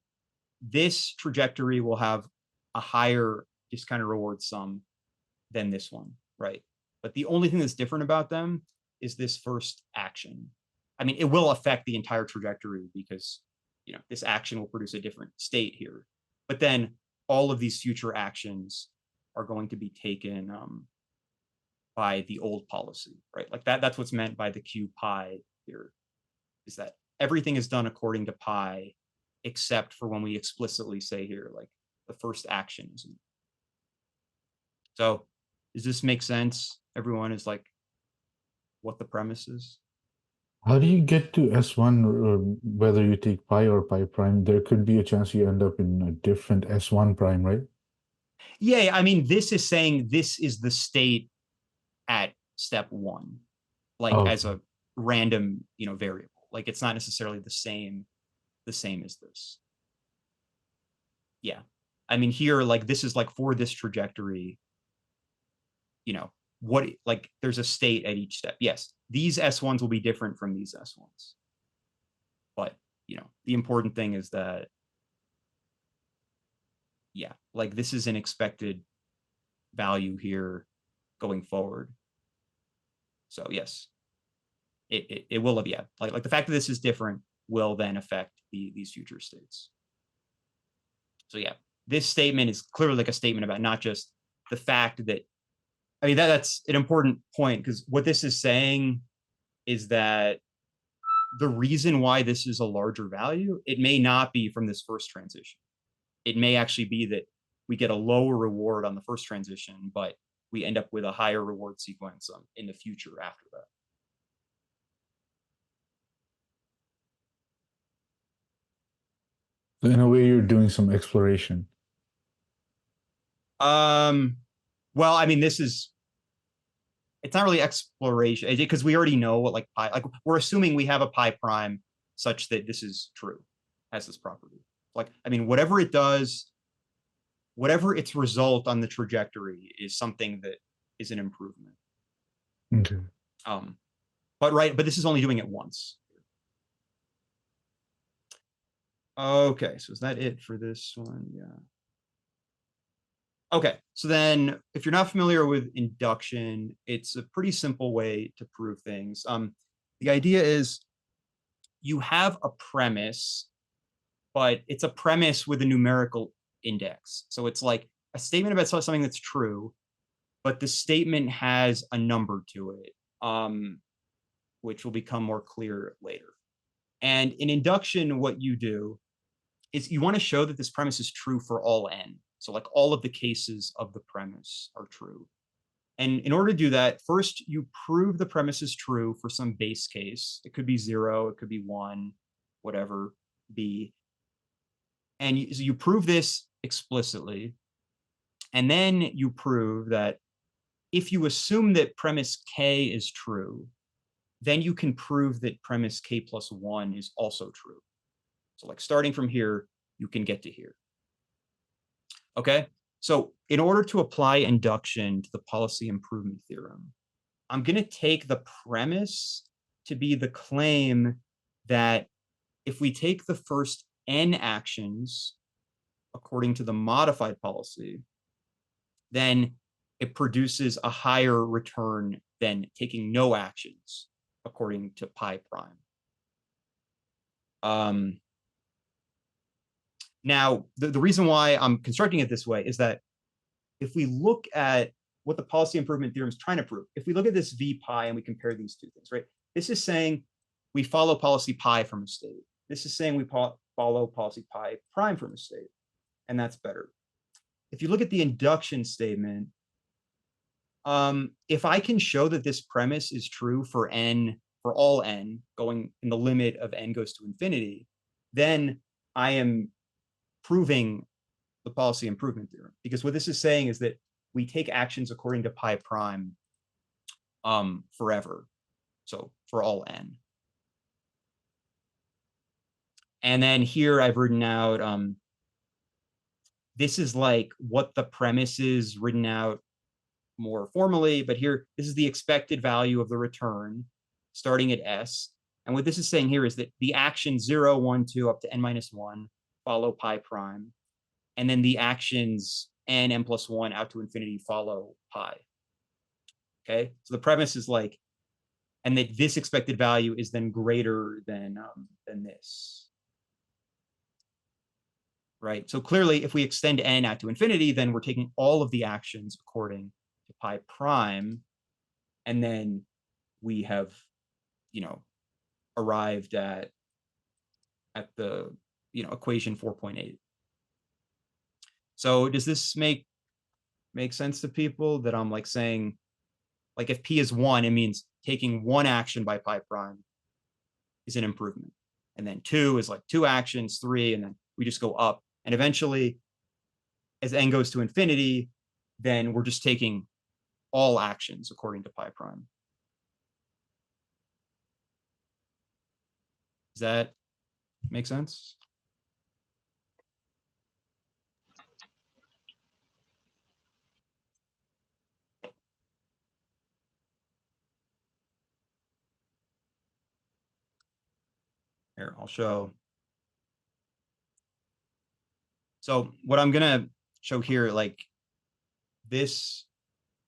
this trajectory will have a higher discounted reward sum than this one, right? But the only thing that's different about them is this first action. I mean, it will affect the entire trajectory because, this action will produce a different state here. But then all of these future actions are going to be taken by the old policy, right? Like that's what's meant by the q pi here, is that everything is done according to pi, except for when we explicitly say here, like the first action isn't. So does this make sense? Everyone is like what the premise is? How do you get to S1, whether you take pi or pi prime? There could be a chance you end up in a different S1 prime, right? Yeah, I mean, this is saying this is the state at step one, like as a random, variable. Like it's not necessarily the same as this. Yeah. I mean, here, like this is like for this trajectory, what, like there's a state at each step. Yes, these S1s will be different from these S1s. But, the important thing is that, yeah, like this is an expected value here going forward. So yes, it will have, yeah, like the fact that this is different will then affect these future states. So yeah, this statement is clearly like a statement about not just the fact that, I mean, that's an important point, because what this is saying is that the reason why this is a larger value, it may not be from this first transition. It may actually be that we get a lower reward on the first transition, but we end up with a higher reward sequence in the future after that. So in a way, you're doing some exploration. Well, I mean, this is it's not really exploration because we already know what like pi, like we're assuming we have a pi prime such that this is true, has this property. Like, I mean, whatever it does, whatever its result on the trajectory is something that is an improvement. Okay. But this is only doing it once. Okay, so is that it for this one? Yeah. Okay, so then if you're not familiar with induction, it's a pretty simple way to prove things. The idea is you have a premise, but it's a premise with a numerical index. So it's like a statement about something that's true, but the statement has a number to it, which will become more clear later. And in induction, what you do is you want to show that this premise is true for all n. So like all of the cases of the premise are true. And in order to do that, first you prove the premise is true for some base case. It could be 0, it could be 1, whatever, b. And you prove this explicitly. And then you prove that if you assume that premise k is true, then you can prove that premise k plus 1 is also true. So like starting from here, you can get to here. Okay, so in order to apply induction to the policy improvement theorem, I'm going to take the premise to be the claim that if we take the first n actions according to the modified policy, then it produces a higher return than taking no actions according to pi prime. Now, the reason why I'm constructing it this way is that if we look at what the policy improvement theorem is trying to prove, if we look at this v pi and we compare these two things, right? This is saying we follow policy pi from a state. This is saying we follow policy pi prime from a state, and that's better. If you look at the induction statement, if I can show that this premise is true for n, for all n, going in the limit of n goes to infinity, then I am proving the policy improvement theorem, because what this is saying is that we take actions according to pi prime forever, so for all n. And then here I've written out, this is like what the premise is written out more formally, but here, this is the expected value of the return starting at s. And what this is saying here is that the action 0, 1, 2 up to n minus 1 follow pi prime. And then the actions n, n plus 1 out to infinity follow pi. Okay, so the premise is like, and that this expected value is then greater than this. Right, so clearly if we extend n out to infinity, then we're taking all of the actions according to pi prime, and then we have, arrived at the, equation 4.8. So does this make sense to people that I'm like saying, like if p is 1, it means taking one action by pi prime is an improvement. And then 2 is like 2 actions, 3, and then we just go up. And eventually, as n goes to infinity, then we're just taking all actions according to pi prime. Does that make sense? Here, I'll show. So what I'm gonna show here, like this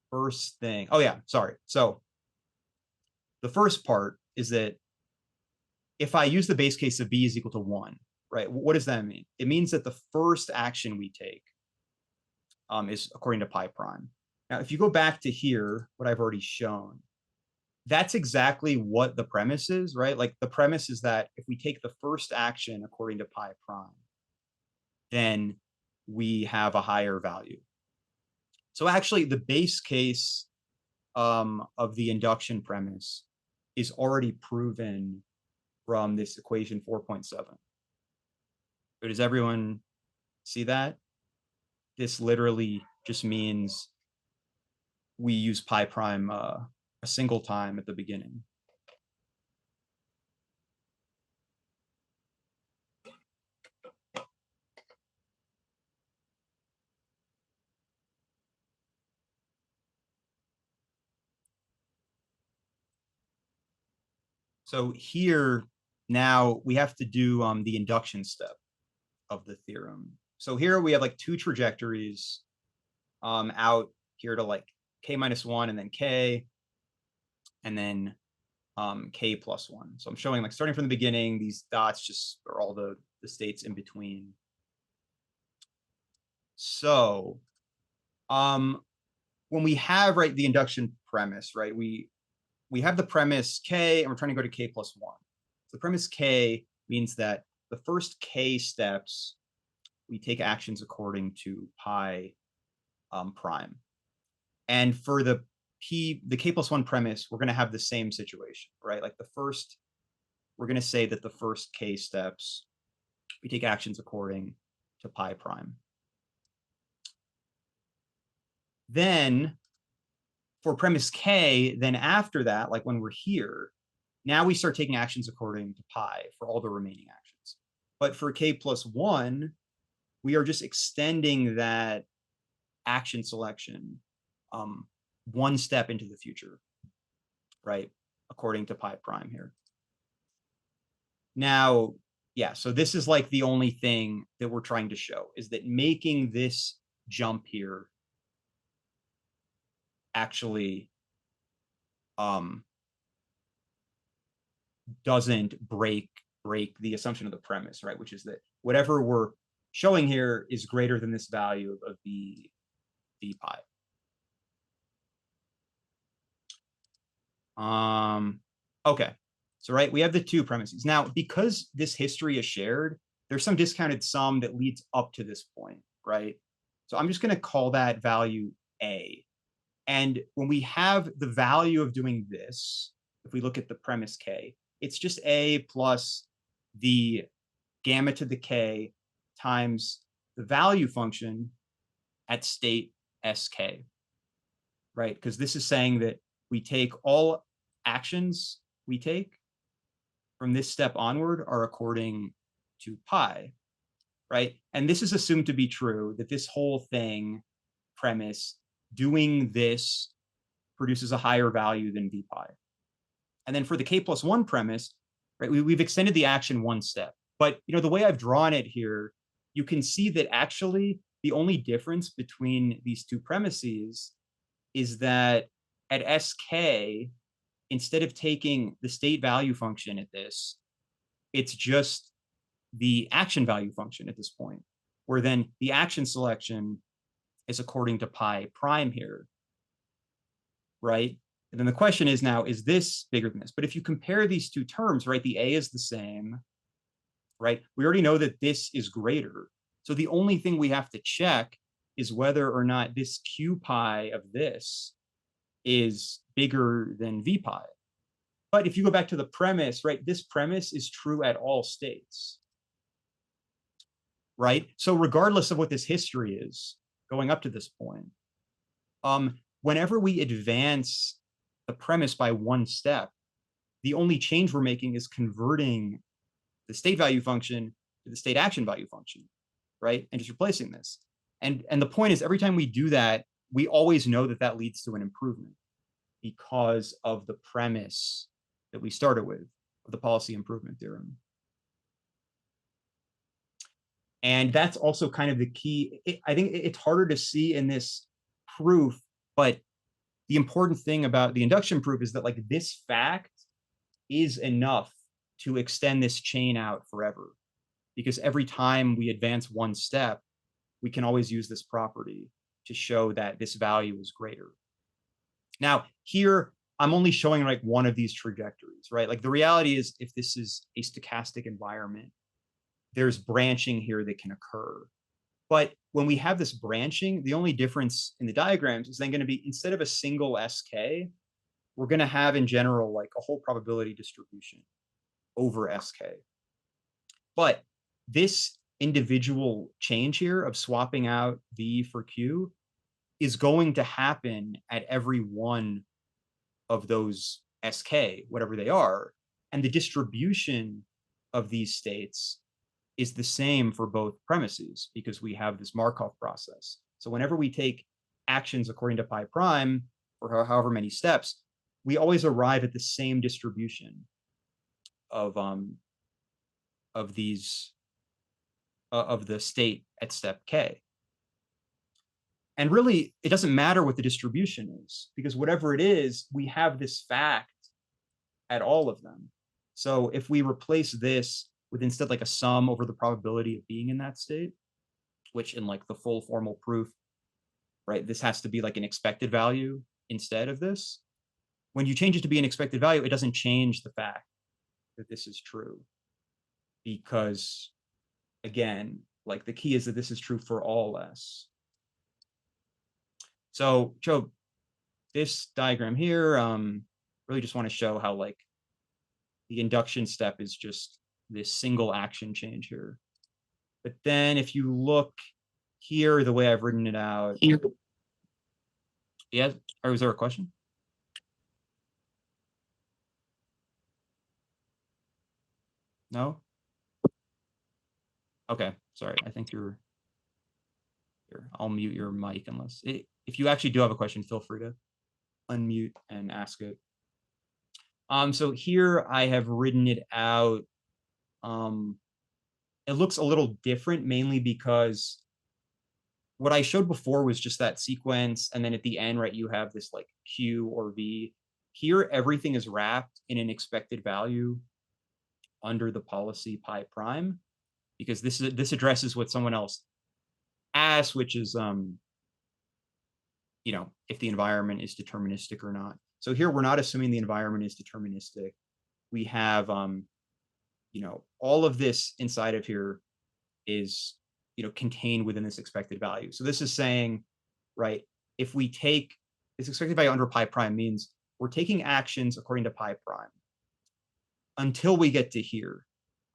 first thing. Oh yeah, sorry. So the first part is that if I use the base case of b is equal to 1, right? What does that mean? It means that the first action we take is according to pi prime. Now, if you go back to here, what I've already shown, that's exactly what the premise is, right? Like the premise is that if we take the first action according to pi prime, then we have a higher value. So actually the base case of the induction premise is already proven from this equation 4.7. But does everyone see that? This literally just means we use pi prime a single time at the beginning. So here, now we have to do the induction step of the theorem. So here we have like two trajectories out here to like k minus 1 and then k, and then k plus 1. So I'm showing like starting from the beginning, these dots just are all the states in between. So when we have, right, the induction premise, right, we have the premise k and we're trying to go to k plus 1. So the premise k means that the first k steps, we take actions according to pi prime. And for the k plus 1 premise, we're going to have the same situation, right? Like we're going to say that the first k steps, we take actions according to pi prime. Then for premise k, then after that, like when we're here, now we start taking actions according to pi for all the remaining actions. But for k plus 1, we are just extending that action selection one step into the future, right? According to pi prime here. Now, yeah, so this is like the only thing that we're trying to show, is that making this jump here actually doesn't break the assumption of the premise, right? Which is that whatever we're showing here is greater than this value of v pi. Okay, so right, we have the two premises. Now, because this history is shared, there's some discounted sum that leads up to this point, right? So I'm just going to call that value a. And when we have the value of doing this, if we look at the premise k, it's just a plus the gamma to the k times the value function at state sk, right? Because this is saying that we take all actions we take from this step onward are according to pi, right? And this is assumed to be true, that this whole thing, premise, doing this produces a higher value than v pi. And then for the k plus 1 premise, right, we've extended the action one step. But the way I've drawn it here, you can see that actually the only difference between these two premises is that at sk, instead of taking the state value function at this, it's just the action value function at this point, where then the action selection is according to pi prime here, right? And then the question is now, is this bigger than this? But if you compare these two terms, right, the a is the same, right? We already know that this is greater. So the only thing we have to check is whether or not this q pi of this is bigger than v pi. But if you go back to the premise, right, this premise is true at all states, right? So regardless of what this history is going up to this point, whenever we advance the premise by one step, the only change we're making is converting the state value function to the state action value function, right? And just replacing this. And the point is, every time we do that, we always know that that leads to an improvement because of the premise that we started with, of the policy improvement theorem. And that's also kind of the key. I think it's harder to see in this proof, but the important thing about the induction proof is that like this fact is enough to extend this chain out forever, because every time we advance one step, we can always use this property to show that this value is greater. Now here, I'm only showing like one of these trajectories, right? Like the reality is, if this is a stochastic environment, there's branching here that can occur. But when we have this branching, the only difference in the diagrams is then going to be, instead of a single sk, we're going to have in general like a whole probability distribution over sk. But this individual change here of swapping out v for q is going to happen at every one of those SK, whatever they are. And the distribution of these states is the same for both premises because we have this Markov process. So whenever we take actions according to pi prime for however many steps, we always arrive at the same distribution of these of the state at step k. And really, it doesn't matter what the distribution is, because whatever it is, we have this fact at all of them. So if we replace this with instead like a sum over the probability of being in that state, which in like the full formal proof, right, this has to be like an expected value instead of this. When you change it to be an expected value, it doesn't change the fact that this is true. Because again, like the key is that this is true for all S. So Joe, this diagram here, really just want to show how like the induction step is just this single action change here. But then if you look here, the way I've written it out. Yeah, or was there a question? No? Okay, sorry. I think you're here. I'll mute your mic unless if you actually do have a question, feel free to unmute and ask it. So here I have written it out. It looks a little different, mainly because what I showed before was just that sequence, and then at the end, right, you have this like Q or V. Here, everything is wrapped in an expected value under the policy pi prime, because this addresses what someone else asked, which is you know, if the environment is deterministic or not. So here we're not assuming the environment is deterministic. We have you know, all of this inside of here is, you know, contained within this expected value. So this is saying, right, if we take this expected value under pi prime means we're taking actions according to pi prime until we get to here,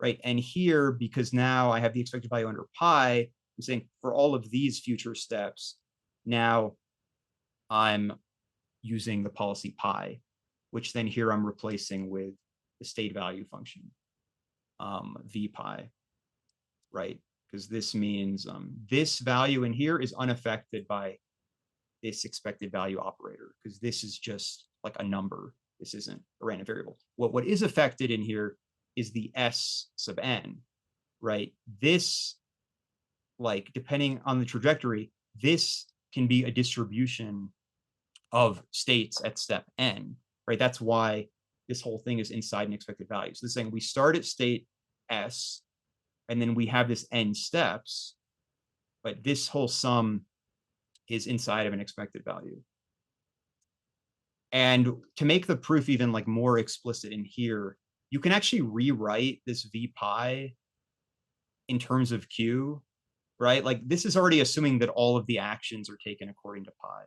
right? And here, because now I have the expected value under pi, I'm saying for all of these future steps, now I'm using the policy pi, which then here I'm replacing with the state value function, v pi, right? Because this means this value in here is unaffected by this expected value operator, because this is just like a number. This isn't a random variable. What is affected in here is the S sub n, right? This, like, depending on the trajectory, this can be a distribution of states at step n, right? That's why this whole thing is inside an expected value. So this is saying we start at state S, and then we have this n steps, but this whole sum is inside of an expected value. And to make the proof even like more explicit in here, you can actually rewrite this v pi in terms of q, right? Like this is already assuming that all of the actions are taken according to pi.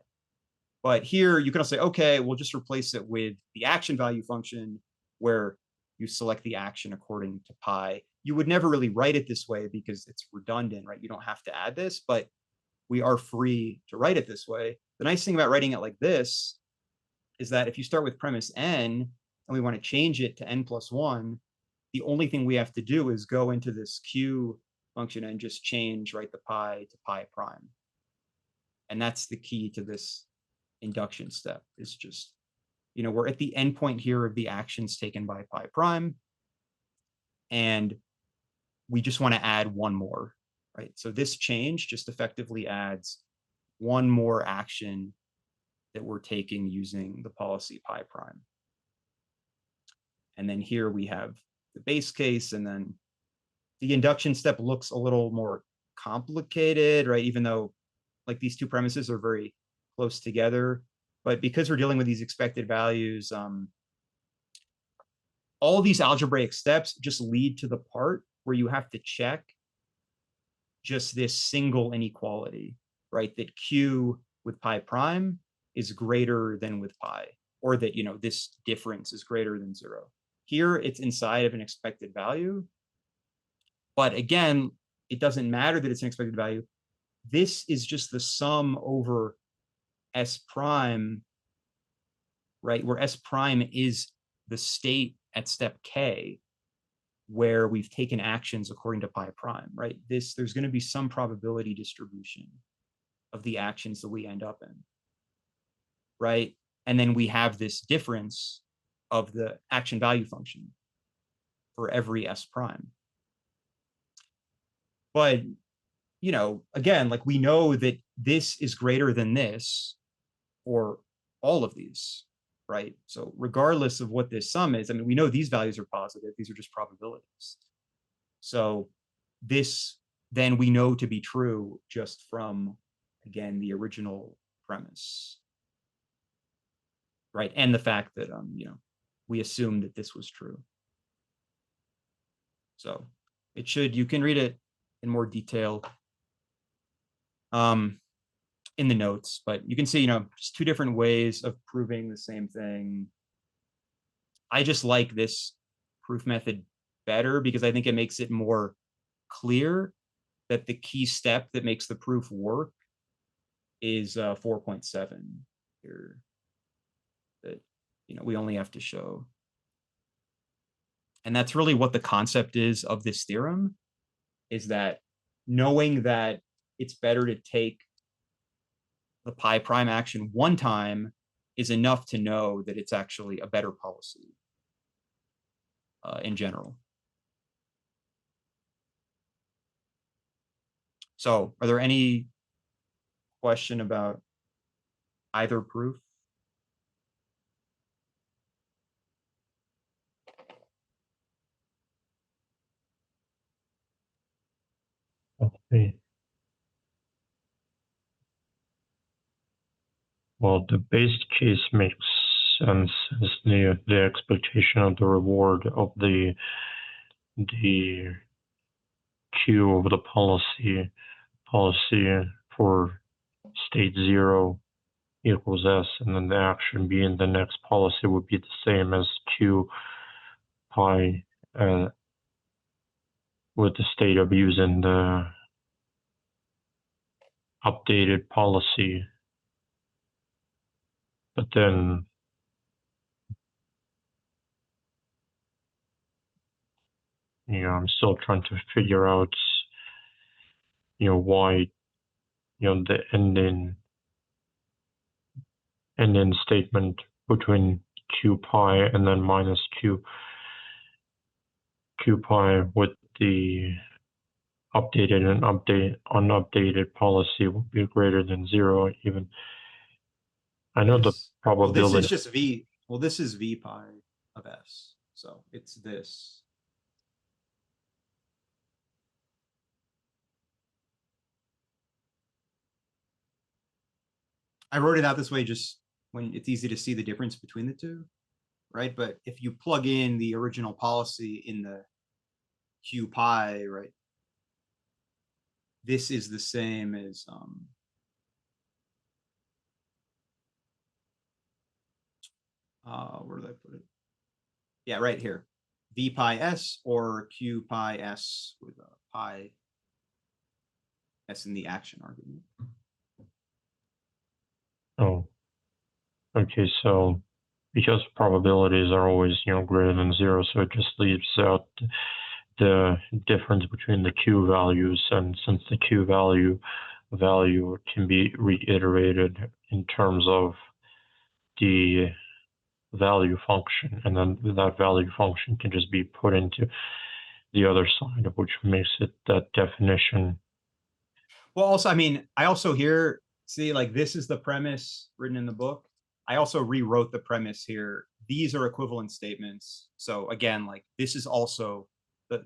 But here you can also say, okay, we'll just replace it with the action value function where you select the action according to pi. You would never really write it this way because it's redundant, right? You don't have to add this, but we are free to write it this way. The nice thing about writing it like this is that if you start with premise n and we want to change it to n plus 1, the only thing we have to do is go into this q function and just change, right, the pi to pi prime. And that's the key to this induction step, is just, you know, we're at the endpoint here of the actions taken by pi prime, and we just want to add one more, right? So this change just effectively adds one more action that we're taking using the policy pi prime. And then here we have the base case, and then the induction step looks a little more complicated, right? Even though like these two premises are very close together, but because we're dealing with these expected values, all these algebraic steps just lead to the part where you have to check just this single inequality, right? That q with pi prime is greater than with pi, or that, you know, this difference is greater than 0. Here it's inside of an expected value, but again, it doesn't matter that it's an expected value. This is just the sum over s prime right? Where S prime is the state at step K where we've taken actions according to pi prime, right? There's going to be some probability distribution of the actions that we end up in, right? And then we have this difference of the action value function for every S prime. But, you know, again, like we know that this is greater than this for all of these, right? So regardless of what this sum is, I mean, we know these values are positive. These are just probabilities. So this then we know to be true just from, again, the original premise, right? And the fact that, you know, we assumed that this was true. So it should, you can read it in more detail in the notes, but you can see, you know, just two different ways of proving the same thing. I just like this proof method better because I think it makes it more clear that the key step that makes the proof work is 4.7 here, that, you know, we only have to show. And that's really what the concept is of this theorem, is that knowing that it's better to take the pi prime action one time is enough to know that it's actually a better policy in general. So are there any question about either proof? Okay. Well, the base case makes sense as the expectation of the reward of the Q of the policy for state 0 equals S, and then the action B in the next policy would be the same as Q pi with the state of using the updated policy. But then I'm still trying to figure out why the ending statement between Q pi and then minus Q pi with the updated and unupdated policy will be greater than 0 even. I know the probability. Well, this is just V. Well, this is V pi of S. So it's this. I wrote it out this way just when it's easy to see the difference between the two, right? But if you plug in the original policy in the Q pi, right, this is the same as where did I put it? Yeah, right here. V pi S or Q pi S with a pi S in the action argument. Oh, okay. So because probabilities are always greater than 0, so it just leaves out the difference between the Q values, and since the Q value can be reiterated in terms of the value function, and then that value function can just be put into the other side, of which makes it that definition. Well, also, I mean, I also here see, like, this is the premise written in the book. I also rewrote the premise here. These are equivalent statements. So again, like, this is also the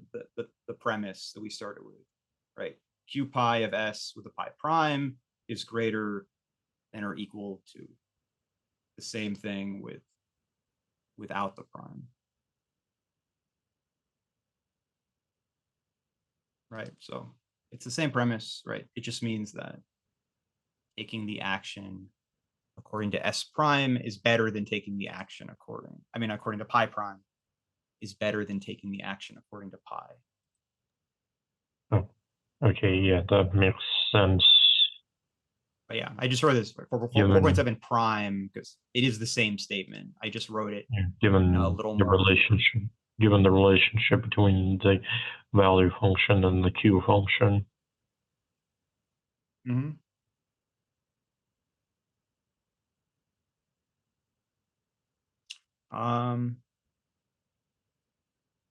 premise that we started with, right? Q pi of S with a pi prime is greater than or equal to the same thing without the prime. Right, so it's the same premise, right? It just means that taking the action according to S prime is better than taking the action according to pi prime is better than taking the action according to pi. Oh, okay, yeah, that makes sense. But yeah, I just wrote this 4.7 prime because it is the same statement. I just wrote it given a little the more. relationship between the value function and the Q function. Mhm.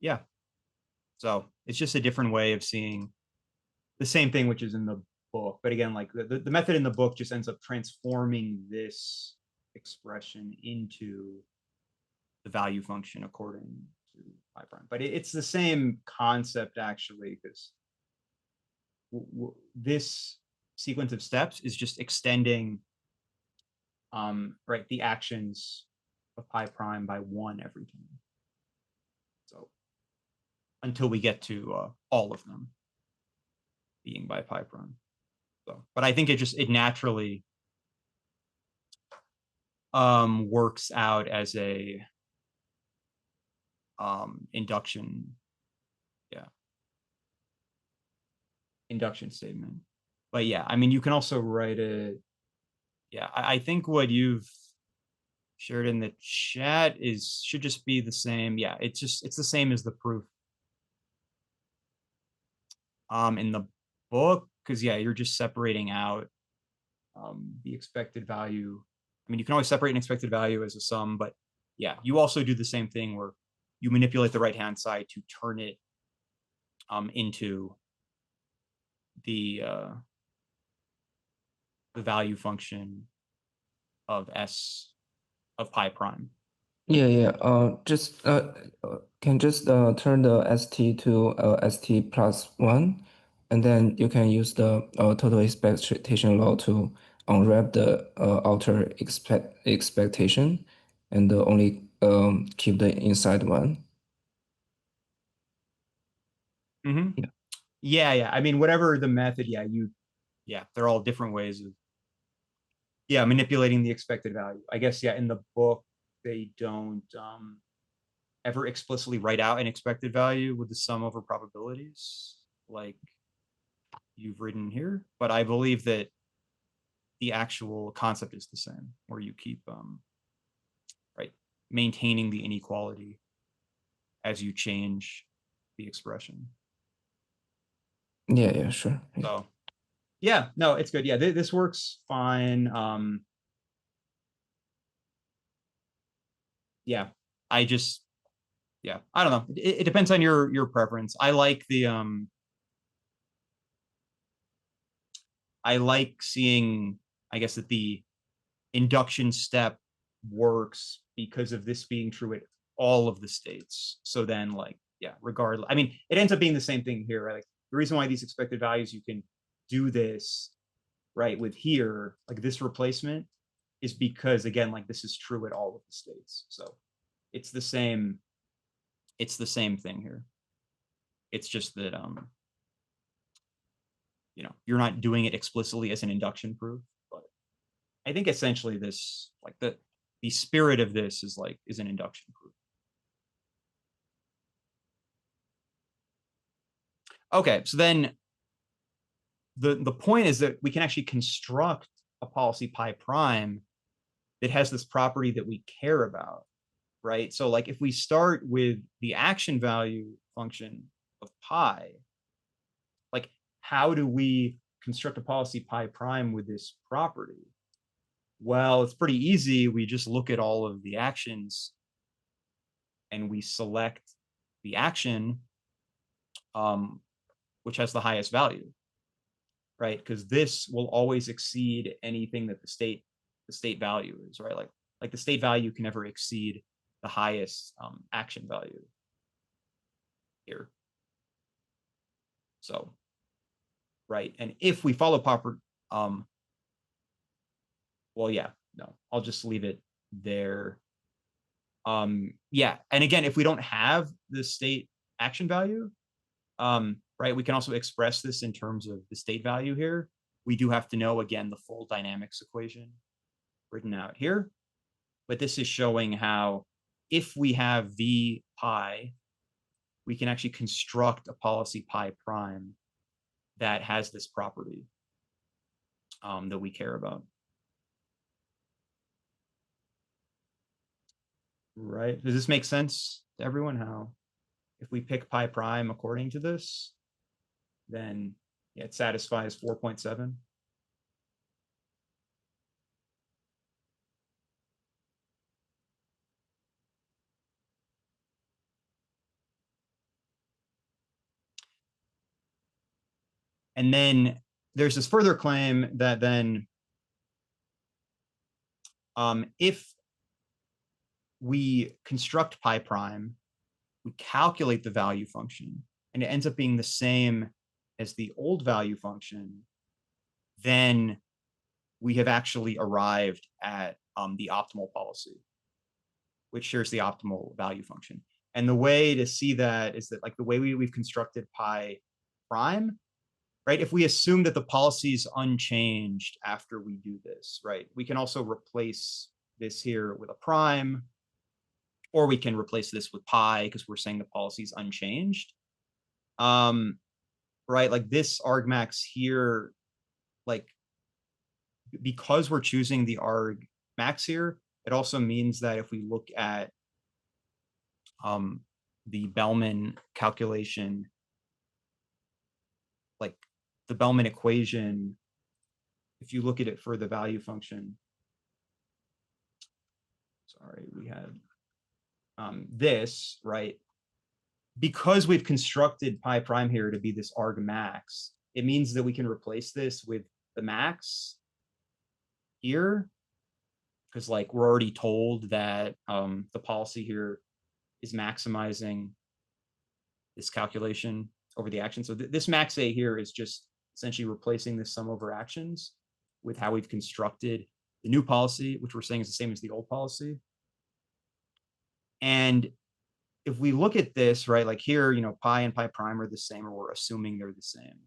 Yeah. So it's just a different way of seeing the same thing, which is in the book. But again, like the method in the book just ends up transforming this expression into the value function according to pi prime. But it's the same concept actually, because this sequence of steps is just extending right, the actions of pi prime by 1 every time. So until we get to all of them being by pi prime. So, but I think it naturally works out as a induction statement. But yeah, I mean, you can also write it. Yeah, I think what you've shared in the chat should just be the same. Yeah, it's the same as the proof in the book, because yeah, you're just separating out the expected value. I mean, you can always separate an expected value as a sum, but yeah, you also do the same thing where you manipulate the right-hand side to turn it into the value function of s of pi prime. Yeah. Can just turn the st to st plus 1, and then you can use the total expectation law to unwrap the outer expectation and only keep the inside one. Mm-hmm. Yeah. I mean, whatever the method, they're all different ways of manipulating the expected value. I guess in the book they don't ever explicitly write out an expected value with the sum over probabilities like you've written here, but I believe that the actual concept is the same, where you keep right, maintaining the inequality as you change the expression. Yeah, sure. So no, it's good. Yeah, this works fine. I just I don't know. It depends on your preference. I like the I like seeing, I guess, that the induction step works because of this being true at all of the states. So then, like, regardless, I mean, it ends up being the same thing here, right? Like, the reason why these expected values you can do this right with here, like this replacement, is because again, like this is true at all of the states. So it's the same thing here. It's just that you're not doing it explicitly as an induction proof, but I think essentially this, like the spirit of this is an induction proof. Okay, so then the point is that we can actually construct a policy pi prime that has this property that we care about, right? So like if we start with the action value function of pi, like how do we construct a policy pi prime with this property? Well, it's pretty easy. We just look at all of the actions and we select the action which has the highest value, right? Because this will always exceed anything that the state value is, right? Like the state value can never exceed the highest action value here. So, right, and if we follow proper, well, no, I'll just leave it there. And again, if we don't have the state action value, right, we can also express this in terms of the state value here. We do have to know, again, the full dynamics equation written out here. But this is showing how if we have V pi, we can actually construct a policy pi prime that has this property. that we care about. Right? Does this make sense to everyone? How if we pick pi prime according to this, then yeah, it satisfies 4.7. And then there's this further claim that then if we construct pi prime, we calculate the value function, and it ends up being the same as the old value function, then we have actually arrived at the optimal policy, which shares the optimal value function. And the way to see that is that like the way we've constructed pi prime, right? If we assume that the policy is unchanged after we do this, right? We can also replace this here with a prime, or we can replace this with pi because we're saying the policy is unchanged. Right? Like this argmax here, like because we're choosing the argmax here, it also means that if we look at the Bellman calculation, like the Bellman equation, if you look at it for the value function, sorry, we had this, right? Because we've constructed pi prime here to be this argmax, it means that we can replace this with the max here, because like we're already told that the policy here is maximizing this calculation over the action. So this max A here is just essentially replacing this sum over actions with how we've constructed the new policy, which we're saying is the same as the old policy. And if we look at this, right, like here, you know, pi and pi prime are the same, or we're assuming they're the same,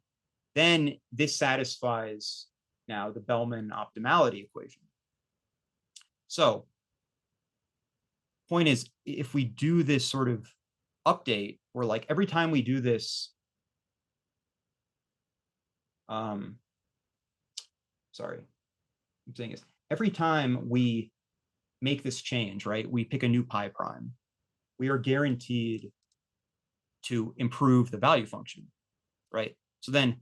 then this satisfies now the Bellman optimality equation. So point is, if we do this sort of update, where like every time we do this, sorry, I'm saying is every time we make this change, right, we pick a new pi prime, we are guaranteed to improve the value function, right? So then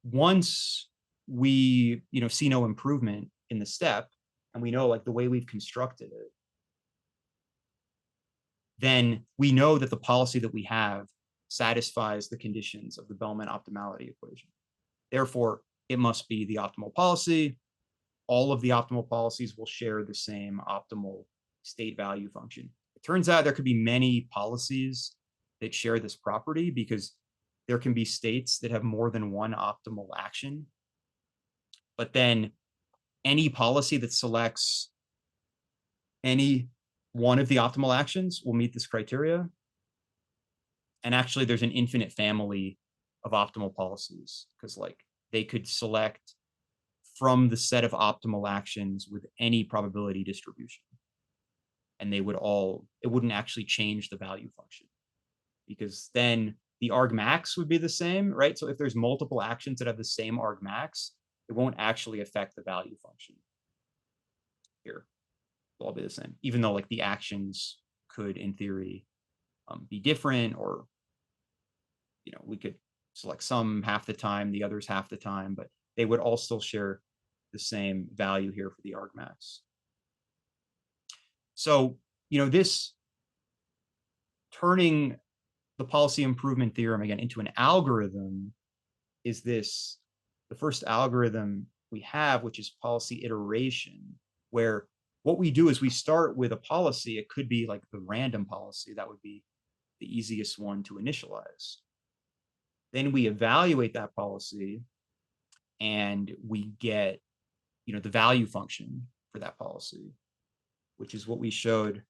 once we, you know, see no improvement in the step, and we know like the way we've constructed it, then we know that the policy that we have satisfies the conditions of the Bellman optimality equation. Therefore, it must be the optimal policy. All of the optimal policies will share the same optimal state value function. It turns out there could be many policies that share this property because there can be states that have more than one optimal action. But then any policy that selects any one of the optimal actions will meet this criteria. And actually, there's an infinite family of optimal policies because like they could select from the set of optimal actions with any probability distribution. And they would all, it wouldn't actually change the value function because then the argmax would be the same, right? So if there's multiple actions that have the same argmax, it won't actually affect the value function here. It'll all be the same, even though like the actions could, in theory, be different, or, you know, we could select some half the time, the others half the time, but they would all still share the same value here for the argmax. So, you know, this turning the policy improvement theorem again into an algorithm is this, the first algorithm we have, which is policy iteration, where what we do is we start with a policy. It could be like the random policy. That would be the easiest one to initialize. Then we evaluate that policy and we get, you know, the value function for that policy, which is what we showed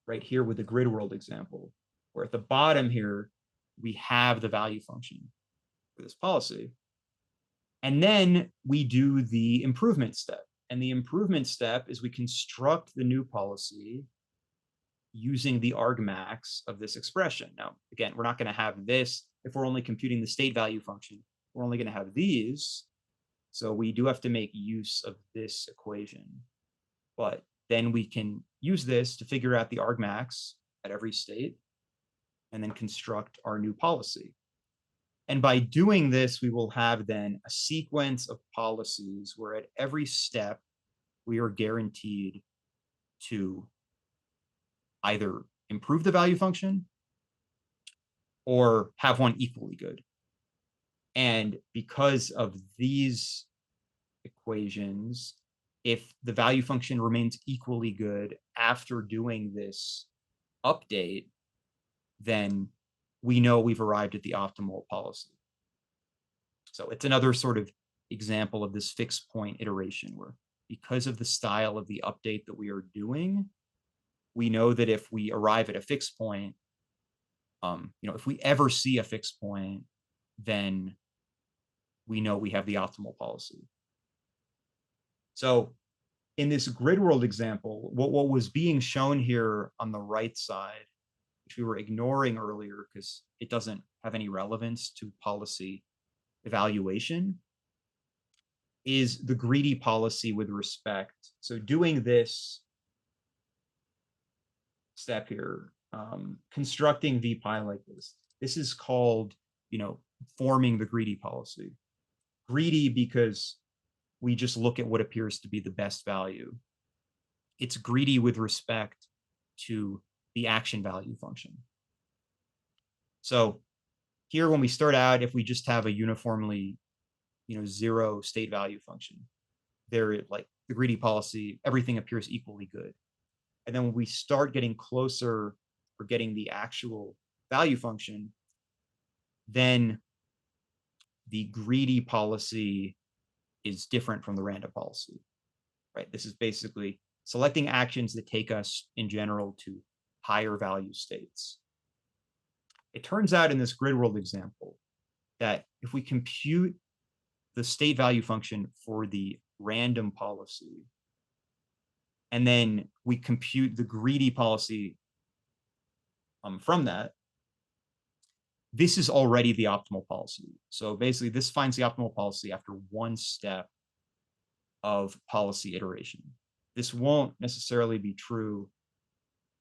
right here with the grid world example, where at the bottom here, we have the value function for this policy. And then we do the improvement step. And the improvement step is we construct the new policy using the argmax of this expression. Now, again, we're not going to have this if we're only computing the state value function. We're only going to have these. So we do have to make use of this equation. But then we can use this to figure out the argmax at every state and then construct our new policy. And by doing this, we will have then a sequence of policies where at every step, we are guaranteed to either improve the value function or have one equally good. And because of these equations, if the value function remains equally good after doing this update, then we know we've arrived at the optimal policy. So it's another sort of example of this fixed point iteration where because of the style of the update that we are doing, we know that if we arrive at a fixed point, if we ever see a fixed point, then we know we have the optimal policy. So in this grid world example, what was being shown here on the right side, which we were ignoring earlier because it doesn't have any relevance to policy evaluation, is the greedy policy with respect. So doing this step here, constructing VPI like this is called, forming the greedy policy. Greedy because we just look at what appears to be the best value. It's greedy with respect to the action value function. So here, when we start out, if we just have a uniformly, 0 state value function, there, like the greedy policy, everything appears equally good. And then when we start getting closer or getting the actual value function, then the greedy policy is different from the random policy, right? This is basically selecting actions that take us in general to higher value states. It turns out in this grid world example that if we compute the state value function for the random policy, and then we compute the greedy policy from that, this is already the optimal policy. So basically, this finds the optimal policy after one step of policy iteration. This won't necessarily be true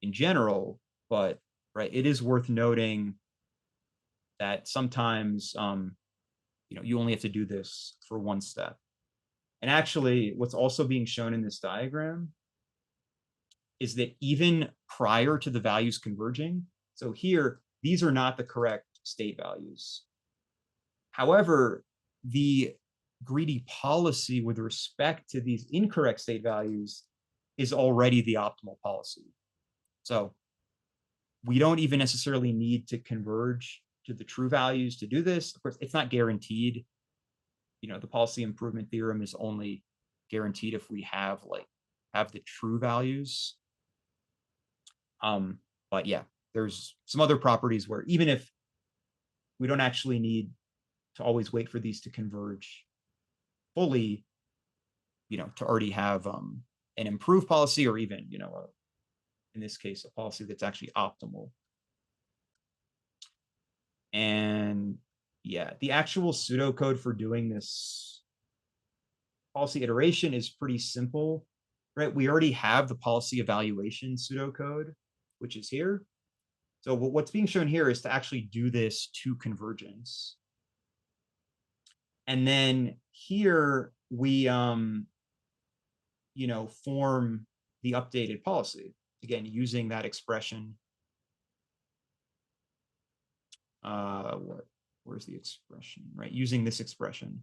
in general, but it is worth noting that sometimes you only have to do this for one step. And actually, what's also being shown in this diagram is that even prior to the values converging, so here, these are not the correct state values. However, the greedy policy with respect to these incorrect state values is already the optimal policy. So we don't even necessarily need to converge to the true values to do this. Of course, it's not guaranteed. The policy improvement theorem is only guaranteed if we have the true values. But yeah, there's some other properties where even if we don't actually need to always wait for these to converge fully, to already have an improved policy, or even, in this case, a policy that's actually optimal. And yeah, the actual pseudocode for doing this policy iteration is pretty simple, right? We already have the policy evaluation pseudocode, which is here. So what's being shown here is to actually do this to convergence. And then here we, form the updated policy. Again, using that expression. Where's the expression, right? Using this expression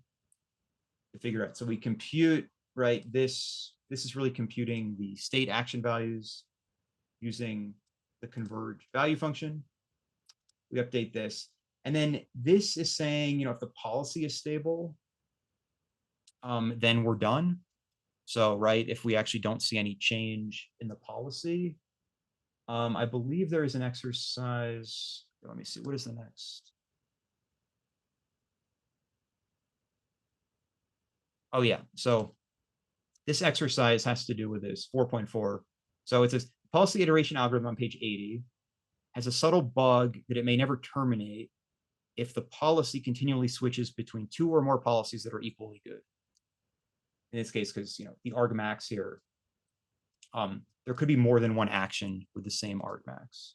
to figure out. So we compute, right? This is really computing the state action values using the converge value function. We update this. And then this is saying, if the policy is stable, then we're done. So, right, if we actually don't see any change in the policy, I believe there is an exercise. Let me see, what is the next? Oh yeah, so this exercise has to do with this 4.4. So it says policy iteration algorithm on page 80 has a subtle bug that it may never terminate if the policy continually switches between 2 or more policies that are equally good. in this case, because the argmax here, there could be more than one action with the same argmax.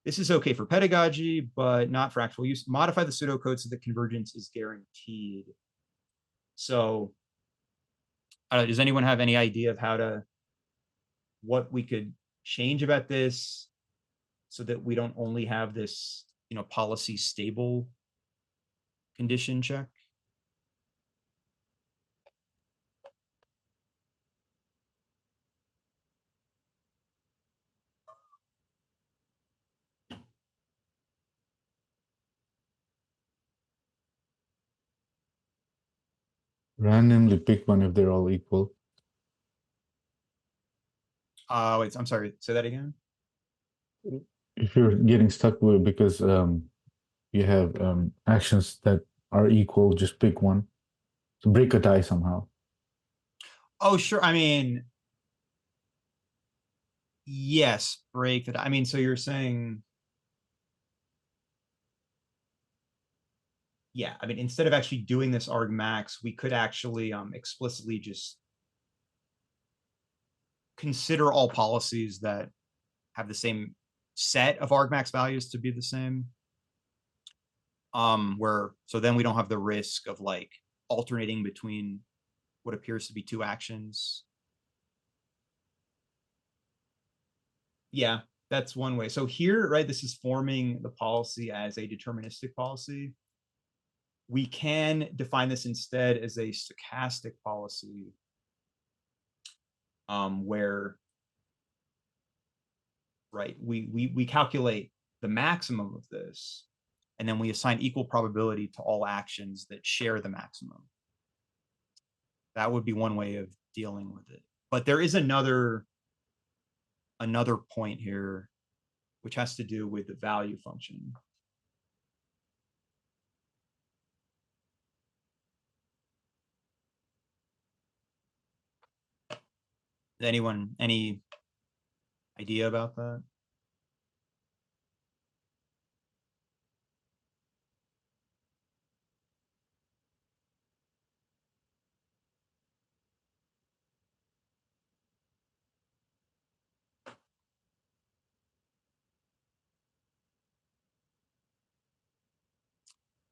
This is okay for pedagogy, but not for actual use. Modify the pseudocode so that convergence is guaranteed. So, does anyone have any idea of what we could change about this so that we don't only have this, policy stable condition check? Randomly pick one if they're all equal. Wait, I'm sorry. Say that again. If you're getting stuck with it because you have actions that are equal, just pick one. So break a tie somehow. Oh, sure. I mean, yes, break that. I mean, so you're saying, yeah, I mean, instead of actually doing this argmax, we could actually explicitly just consider all policies that have the same set of argmax values to be the same. So then we don't have the risk of like alternating between what appears to be two actions. Yeah, that's one way. So here, right, this is forming the policy as a deterministic policy. We can define this instead as a stochastic policy, where, right, we calculate the maximum of this, and then we assign equal probability to all actions that share the maximum. That would be one way of dealing with it. But there is another point here, which has to do with the value function. Anyone, any idea about that?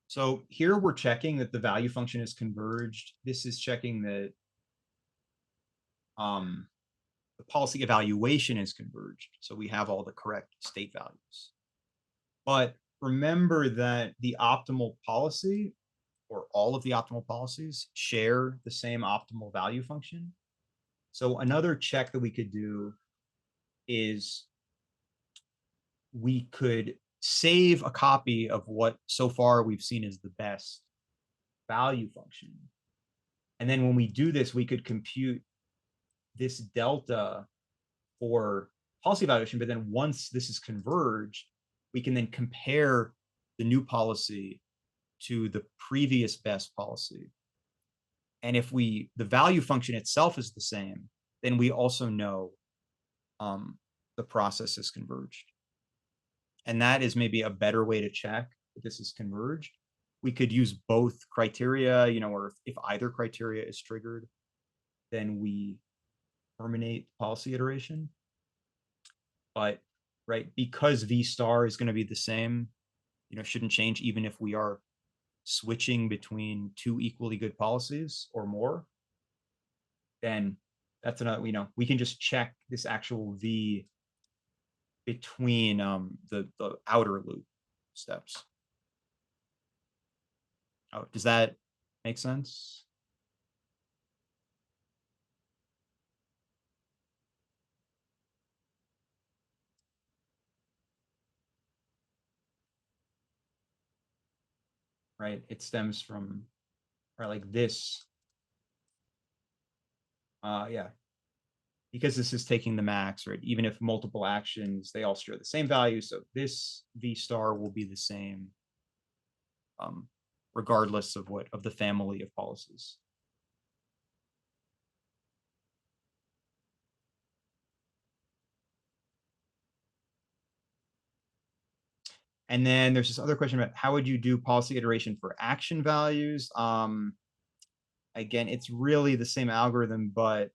So here we're checking that the value function is converged. This is checking that the policy evaluation is converged. So we have all the correct state values. But remember that the optimal policy, or all of the optimal policies, share the same optimal value function. So another check that we could do is we could save a copy of what so far we've seen as the best value function. And then when we do this, we could compute this delta for policy evaluation. But then once this is converged, we can then compare the new policy to the previous best policy. And if the value function itself is the same, then we also know the process is converged. And that is maybe a better way to check if this is converged. We could use both criteria, or if either criteria is triggered, then we terminate policy iteration. But, right, because V star is going to be the same, shouldn't change even if we are switching between two equally good policies or more, then that's another, we can just check this actual V between the outer loop steps. Oh, does that make sense? Right, it stems from, right, like this. Yeah, because this is taking the max, right? Even if multiple actions, they all share the same value. So this V star will be the same, regardless of the family of policies. And then there's this other question about how would you do policy iteration for action values? again, it's really the same algorithm, but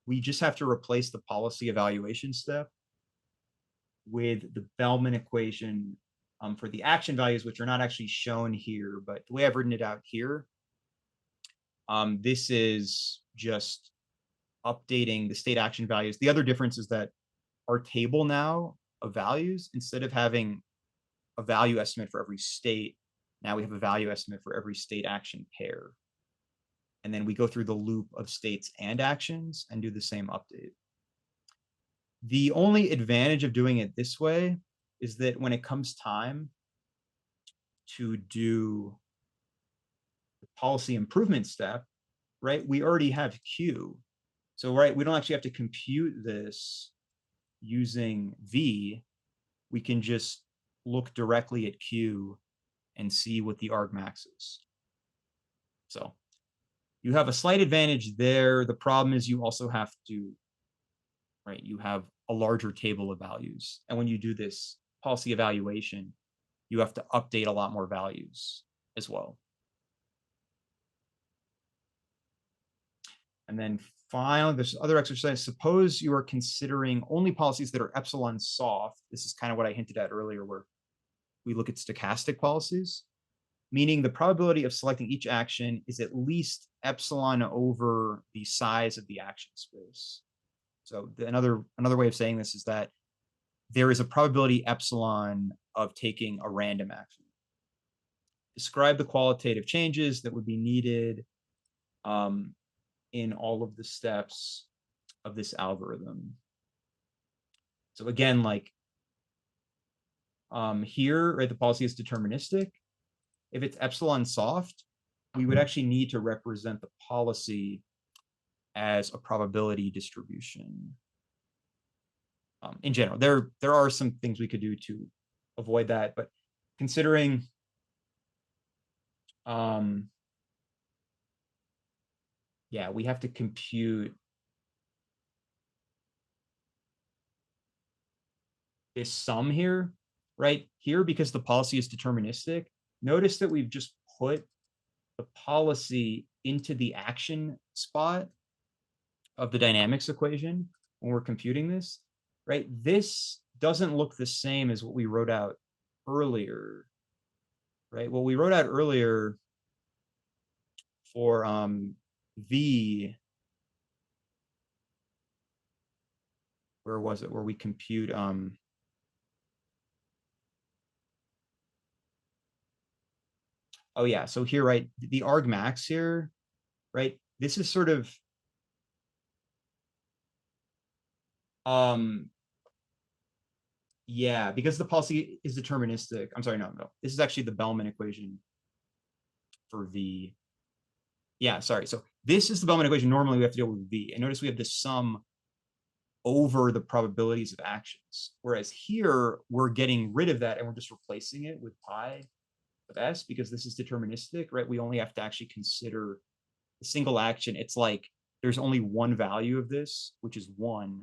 we just have to replace the policy evaluation step with the Bellman equation for the action values, which are not actually shown here, but the way I've written it out here, this is just updating the state action values. The other difference is that our table now of values, instead of having a value estimate for every state, now we have a value estimate for every state action pair. And then we go through the loop of states and actions and do the same update. The only advantage of doing it this way is that when it comes time to do the policy improvement step, right, we already have Q. So, right, we don't actually have to compute this using V. We can just look directly at Q and see what the argmax is. So you have a slight advantage there. The problem is you also have to, right, you have a larger table of values. And when you do this policy evaluation, you have to update a lot more values as well. And then finally, this other exercise, suppose you are considering only policies that are epsilon soft. This is kind of what I hinted at earlier, where we look at stochastic policies, meaning the probability of selecting each action is at least epsilon over the size of the action space. So another way of saying this is that there is a probability epsilon of taking a random action. Describe the qualitative changes that would be needed in all of the steps of this algorithm. So again, like here, right, the policy is deterministic. If it's epsilon soft, we would actually need to represent the policy as a probability distribution. In general, there are some things we could do to avoid that, but considering yeah, we have to compute this sum here, right? Here, because the policy is deterministic, notice that we've just put the policy into the action spot of the dynamics equation when we're computing this, right? This doesn't look the same as what we wrote out earlier, right? What we wrote out earlier for V, where was it? Where we compute oh yeah, so here, right, the argmax here, right? This is sort of yeah, because the policy is deterministic. I'm sorry, no. This is actually the Bellman equation for V. Yeah, sorry. So this is the Bellman equation. Normally we have to deal with V. And notice we have this sum over the probabilities of actions. Whereas here, we're getting rid of that and we're just replacing it with pi of S because this is deterministic, right? We only have to actually consider the single action. It's like there's only one value of this, which is 1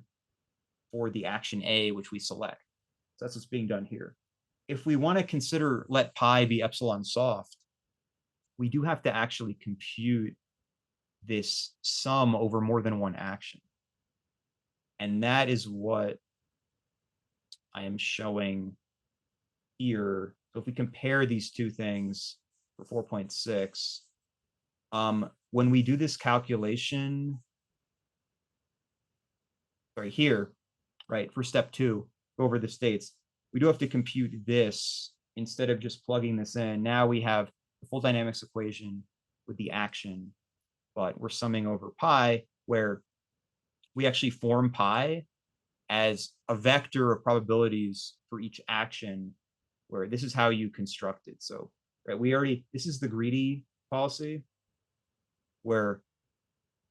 for the action A, which we select. So that's what's being done here. If we want to consider let pi be epsilon soft, we do have to actually compute this sum over more than one action. And that is what I am showing here. So if we compare these two things for 4.6, when we do this calculation, sorry, here, right, for step 2, go over the states, we do have to compute this instead of just plugging this in. Now we have the full dynamics equation with the action, but we're summing over pi, where we actually form pi as a vector of probabilities for each action, where this is how you construct it. So, right, this is the greedy policy, where,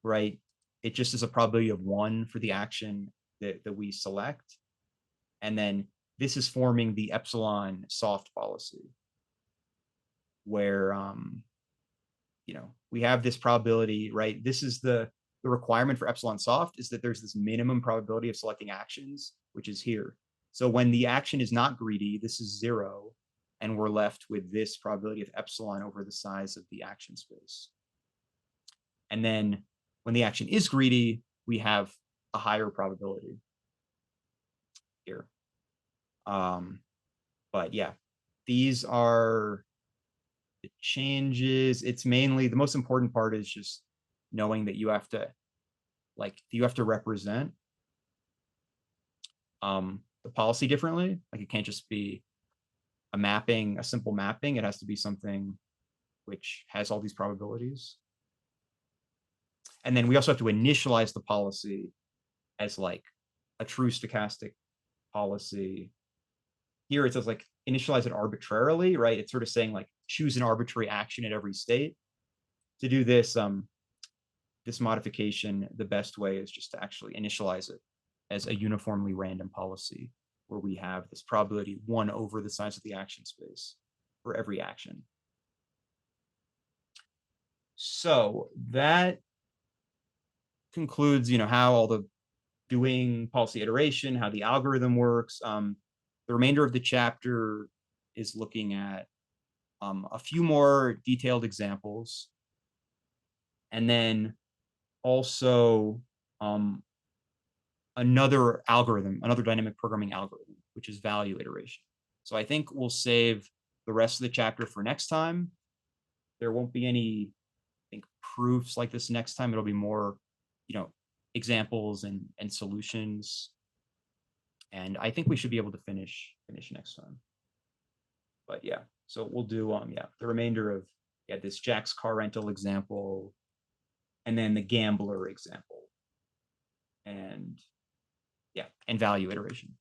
right, it just is a probability of 1 for the action that we select. And then this is forming the epsilon soft policy, where, you know, we have this probability, right? This is the requirement for epsilon soft is that there's this minimum probability of selecting actions, which is here. So when the action is not greedy, this is 0, and we're left with this probability of epsilon over the size of the action space. And then when the action is greedy, we have a higher probability here. But yeah, these are the changes. It's mainly the most important part is just knowing that you have to represent the policy differently. Like it can't just be a mapping, a simple mapping. It has to be something which has all these probabilities. And then we also have to initialize the policy as like a true stochastic policy. Here it says like initialize it arbitrarily, right? It's sort of saying like choose an arbitrary action at every state. To do this, this modification, the best way is just to actually initialize it as a uniformly random policy where we have this probability 1 over the size of the action space for every action. So that concludes, how all the doing policy iteration, how the algorithm works. The remainder of the chapter is looking at a few more detailed examples. And then also another algorithm, another dynamic programming algorithm, which is value iteration. So I think we'll save the rest of the chapter for next time. There won't be any, I think, proofs like this next time. It'll be more, examples and solutions. And I think we should be able to finish next time. But yeah, so we'll do the remainder of this Jack's car rental example, and then the gambler example, and value iteration.